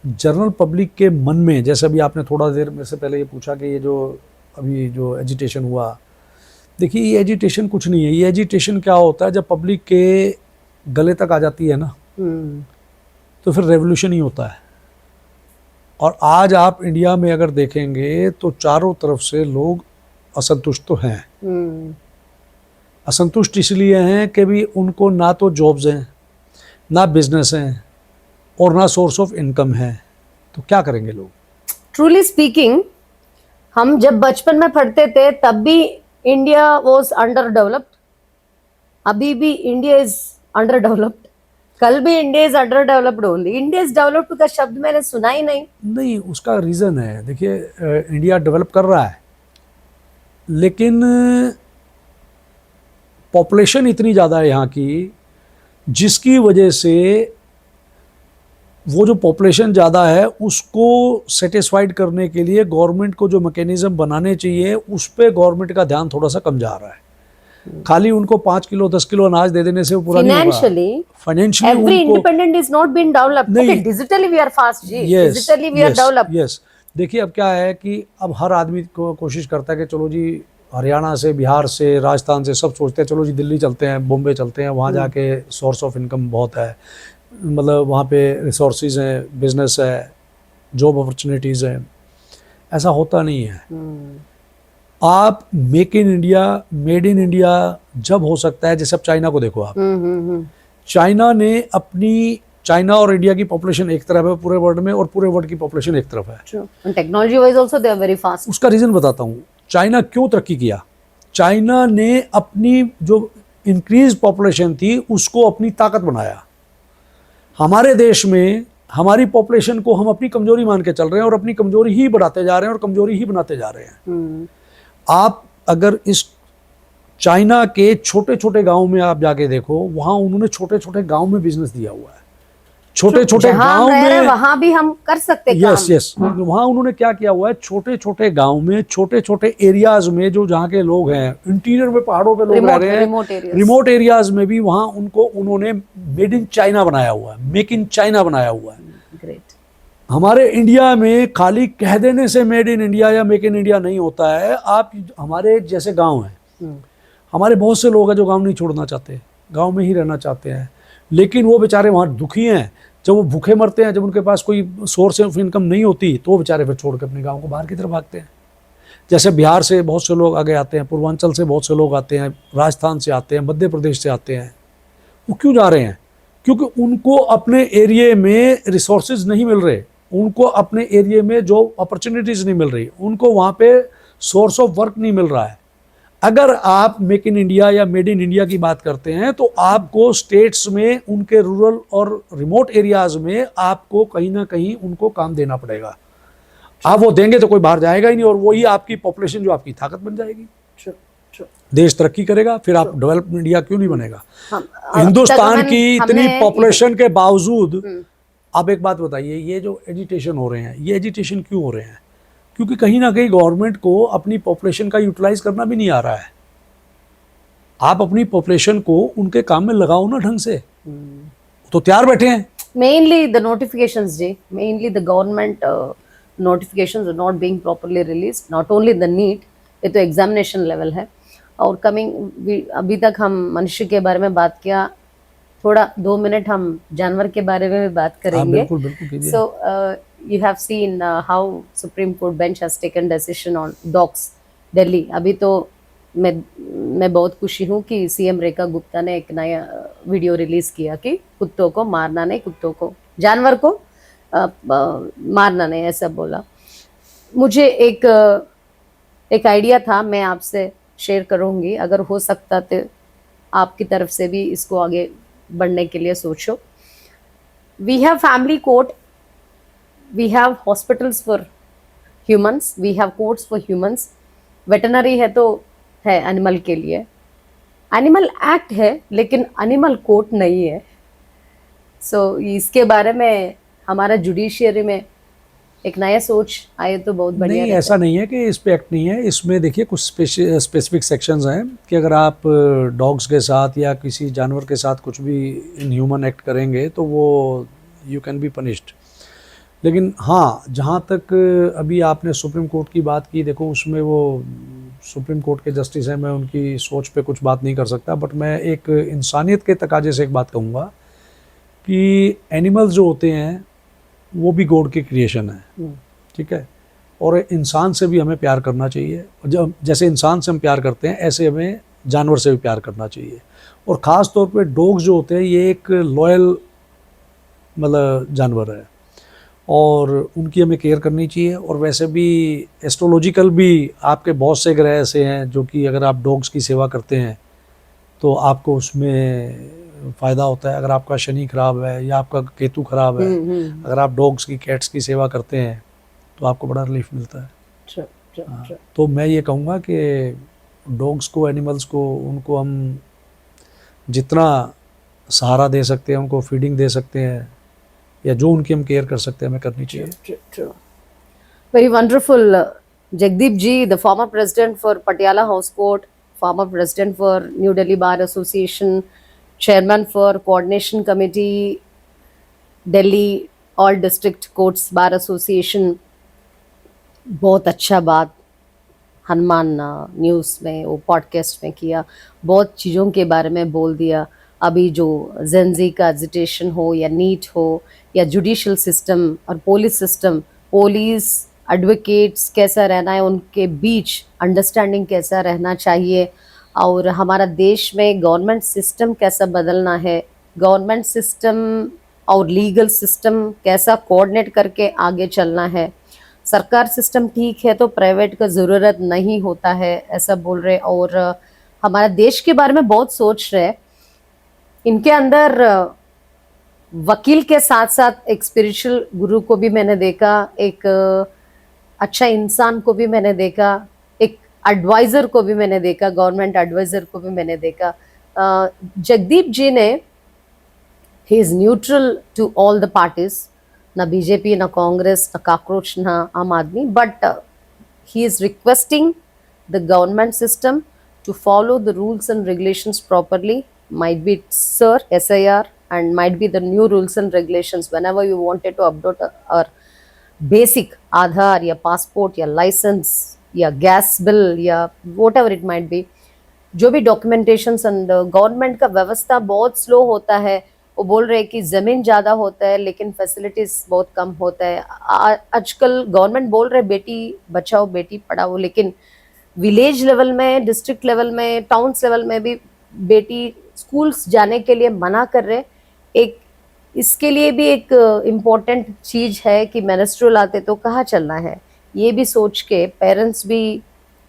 जनरल पब्लिक के मन में, जैसे अभी आपने थोड़ा देर में से पहले ये पूछा कि ये जो अभी जो एजिटेशन हुआ, देखिए ये एजिटेशन कुछ नहीं है. ये एजिटेशन क्या होता है, जब पब्लिक के गले तक आ जाती है ना तो फिर रेवोल्यूशन ही होता है. और आज आप इंडिया में अगर देखेंगे तो चारों तरफ से लोग असंतुष्ट तो हैं. असंतुष्ट इसलिए हैं कि भी उनको ना तो जॉब्स हैं, ना बिजनेस हैं और ना सोर्स ऑफ इनकम है. तो क्या करेंगे लोग? ट्रूली स्पीकिंग, हम जब बचपन में पढ़ते थे तब भी इंडिया वाज अंडर डेवलप्ड. अभी भी इंडिया इज अंडर डेवलप्ड. कल भी India is under developed only. India is developed का शब्द मैंने सुना ही नहीं. उसका रीज़न है, देखिए इंडिया डेवलप कर रहा है, लेकिन पॉपुलेशन इतनी ज़्यादा है यहाँ की, जिसकी वजह से वो जो पॉपुलेशन ज़्यादा है उसको सेटिस्फाइड करने के लिए गवर्नमेंट को जो मैकेनिज्म बनाने चाहिए उस पर गवर्नमेंट का ध्यान थोड़ा सा कम जा रहा है। खाली उनको 5 किलो 10 किलो अनाज दे देने से वो पूरा नहीं होगा। Financially every independent is not been developed. Okay, digitally we are fast जी, digitally we are developed. Yes, देखिए अब क्या है कि अब हर आदमी को कोशिश करता है कि चलो जी हरियाणा से, बिहार से, राजस्थान से, सब सोचते हैं चलो जी दिल्ली चलते हैं, बॉम्बे चलते हैं, वहाँ जाके सोर्स ऑफ इनकम बहुत है, मतलब वहाँ पे रिसोर्सेज हैं, बिजनेस है, जॉब अपॉर्चुनिटीज़ हैं। ऐसा होता नहीं है। आप make in India, made in India जब हो सकता है, जैसे अब चाइना को देखो आप, चाइना ने अपनी, चाइना और इंडिया की पॉपुलेशन एक तरफ है पूरे वर्ल्ड में और पूरे वर्ल्ड की पॉपुलेशन एक तरफ है। Technology wise also they are very fast. उसका रीजन बताता हूँ, चाइना क्यों तरक्की किया। चाइना ने अपनी जो इंक्रीज पॉपुलेशन थी उसको अपनी ताकत बनाया। हमारे देश में हमारी पॉपुलेशन को हम अपनी कमजोरी मान के चल रहे हैं और अपनी कमजोरी ही बढ़ाते जा रहे हैं और कमजोरी ही बनाते जा रहे हैं। आप अगर इस चाइना के छोटे छोटे गांव में आप जाके देखो, वहां उन्होंने छोटे छोटे गांव में बिजनेस दिया हुआ है। छोटे छोटे गांव में वहां भी हम कर सकते हैं। यस यस, वहां उन्होंने क्या किया हुआ है, छोटे छोटे गांव में, छोटे छोटे एरियाज में, जो जहाँ के लोग हैं, इंटीरियर में पहाड़ों पे लोग रह रहे हैं, रिमोट एरियाज में भी वहां उनको उन्होंने मेड इन चाइना बनाया हुआ है, मेक इन चाइना बनाया हुआ है। ग्रेट। हमारे इंडिया में खाली कह देने से मेड इन इंडिया या मेक इन इंडिया नहीं होता है। आप हमारे जैसे गांव हैं, हमारे बहुत से लोग हैं जो गांव नहीं छोड़ना चाहते, गांव में ही रहना चाहते हैं, लेकिन वो बेचारे वहाँ दुखी हैं। जब वो भूखे मरते हैं, जब उनके पास कोई सोर्स ऑफ इनकम नहीं होती, तो वो बेचारे फिर छोड़ के अपने गाँव को बाहर की तरफ भागते हैं। जैसे बिहार से बहुत से लोग आगे आते हैं, पूर्वांचल से बहुत से लोग आते हैं, राजस्थान से आते हैं, मध्य प्रदेश से आते हैं। वो क्यों जा रहे हैं? क्योंकि उनको अपने एरिए में रिसोर्सेज नहीं मिल रहे, उनको अपने एरिए में जो अपॉर्चुनिटीज़ नहीं मिल रही, उनको वहाँ पे सोर्स ऑफ वर्क नहीं मिल रहा है। अगर आप मेक इन इंडिया या मेड इन इंडिया की बात करते हैं तो आपको स्टेट्स में, उनके रूरल और रिमोट एरियाज में आपको कहीं ना कहीं उनको काम देना पड़ेगा। आप वो देंगे तो कोई बाहर जाएगा ही नहीं, और वही आपकी पॉपुलेशन जो आपकी ताकत बन जाएगी, देश तरक्की करेगा। फिर आप डेवलप इंडिया क्यों नहीं बनेगा? हिंदुस्तान की इतनी पॉपुलेशन के बावजूद आप एक बात बताइए, ये जो एजिटेशन हो रहे हैं, ये एजिटेशन क्यों हो रहे हैं? क्योंकि कहीं ना कहीं गवर्नमेंट को अपनी पॉपुलेशन का यूटिलाइज करना भी नहीं आ रहा है। आप अपनी पॉपुलेशन को उनके काम में लगाओ ना ढंग से, तो तैयार बैठे हैं। मेनली द नोटिफिकेशंस जी, mainly the government notifications are not being properly released, not only the NEET, ये तो एग्जामिनेशन लेवल है। और कमिंग, अभी तक हम मनुष्य के बारे में बात किया, थोड़ा 2 मिनट हम जानवर के बारे में भी बात करेंगे। बिल्कुल बिल्कुल कीजिए। सो you have seen how Supreme Court bench has taken decision on dogs Delhi। अभी तो मैं बहुत खुशी हूँ कि सीएम रेखा गुप्ता ने एक नया वीडियो रिलीज किया कि कुत्तों को मारना नहीं, कुत्तों को, जानवर को मारना नहीं, ऐसा बोला। मुझे एक आइडिया था, मैं आपसे शेयर करूँगी, अगर हो सकता तो आपकी तरफ से भी इसको आगे बढ़ने के लिए सोचो। We have family court, we have hospitals for humans, we have courts for humans, veterinary है तो है एनिमल के लिए, एनिमल एक्ट है लेकिन एनिमल कोर्ट नहीं है। सो इसके बारे में हमारा जुडिशियरी में एक नया सोच आए तो बहुत बढ़िया। नहीं, ऐसा नहीं है कि इस पे एक्ट नहीं है। इसमें देखिए कुछ स्पेसिफिक सेक्शंस हैं कि अगर आप डॉग्स के साथ या किसी जानवर के साथ कुछ भी इनह्यूमन एक्ट करेंगे तो वो यू कैन बी पनिश्ड। लेकिन हाँ, जहाँ तक अभी आपने सुप्रीम कोर्ट की बात की, देखो उसमें वो सुप्रीम कोर्ट के जस्टिस हैं, मैं उनकी सोच पे कुछ बात नहीं कर सकता, बट मैं एक इंसानियत के तकाजे से एक बात कहूँगा कि एनिमल्स जो होते हैं वो भी गॉड की क्रिएशन है, ठीक है, और इंसान से भी हमें प्यार करना चाहिए। जब जैसे इंसान से हम प्यार करते हैं ऐसे हमें जानवर से भी प्यार करना चाहिए। और ख़ास तौर पे डॉग्स जो होते हैं ये एक लॉयल मतलब जानवर है और उनकी हमें केयर करनी चाहिए। और वैसे भी एस्ट्रोलॉजिकल भी आपके बहुत से ग्रह ऐसे हैं जो कि अगर आप डॉग्स की सेवा करते हैं तो आपको उसमें फ़ायदा होता है। अगर आपका शनि खराब है या आपका केतु खराब है, अगर आप डॉग्स की, कैट्स की सेवा करते हैं तो आपको बड़ा रिलीफ मिलता है। तो मैं ये कहूँगा कि डॉग्स को, एनिमल्स को, उनको हम जितना सहारा दे सकते हैं, उनको फीडिंग दे सकते हैं, या जो उनकी हम केयर कर सकते हैं हमें करनी चाहिए। True. Very wonderful. Jagdeep ji, the former president for Patiala House Court, former president for New Delhi Bar Association, chairman for Coordination Committee, Delhi All District Courts Bar Association. बहुत अच्छा बात हनुमान न्यूज़ में, वो पॉडकास्ट में किया, बहुत चीज़ों के बारे में बोल दिया। अभी जो जेनजी का एजिटेशन हो या नीट हो या जुडिशियल सिस्टम और पुलिस सिस्टम, पुलिस एडवोकेट्स कैसा रहना है, उनके बीच अंडरस्टैंडिंग कैसा रहना चाहिए, और हमारा देश में गवर्नमेंट सिस्टम कैसा बदलना है, गवर्नमेंट सिस्टम और लीगल सिस्टम कैसा कोऑर्डिनेट करके आगे चलना है। सरकार सिस्टम ठीक है तो प्राइवेट का ज़रूरत नहीं होता है, ऐसा बोल रहे। और हमारा देश के बारे में बहुत सोच रहे। इनके अंदर वकील के साथ साथ एक स्पिरिचुअल गुरु को भी मैंने देखा, एक अच्छा इंसान को भी मैंने देखा, एक एडवाइज़र को भी मैंने देखा, गवर्नमेंट एडवाइज़र को भी मैंने देखा। जगदीप जी ने, he is neutral to all the parties, ना बीजेपी, ना कांग्रेस, ना कॉकरोच, ना Aam Aadmi, but he is requesting the government system to follow the rules and regulations properly. Might be SIR, and might be the new rules and regulations whenever you wanted to upload our basic Aadhaar या passport या license या gas bill या whatever it might be, जो भी documentations, and government का व्यवस्था बहुत slow होता है। वो बोल रहे हैं कि ज़मीन ज़्यादा होता है लेकिन फैसिलिटीज़ बहुत कम होता है। आजकल गवर्नमेंट बोल रहे बेटी बचाओ बेटी पढ़ाओ, लेकिन विलेज लेवल में, डिस्ट्रिक्ट लेवल में, टाउन्स लेवल में भी बेटी स्कूल्स जाने के लिए मना कर रहे। एक इसके लिए भी एक इम्पोर्टेंट चीज़ है कि मिनिस्ट्रियल आते तो कहाँ चलना है, ये भी सोच के पेरेंट्स भी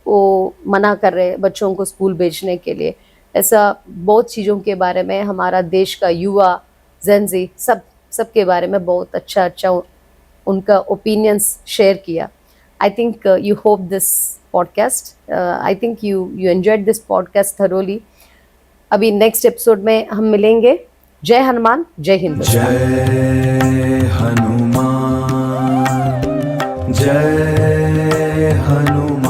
वो मना कर रहे बच्चों को स्कूल भेजने के लिए। ऐसा बहुत चीज़ों के बारे में हमारा देश का युवा, जेनजी, सब के बारे में बहुत अच्छा उनका ओपिनियंस शेयर किया। I think you hope this podcast, I think you enjoyed this podcast thoroughly. अभी नेक्स्ट एपिसोड में हम मिलेंगे। जय हनुमान, जय हिंद। जय हनुमान, जय हनुमान।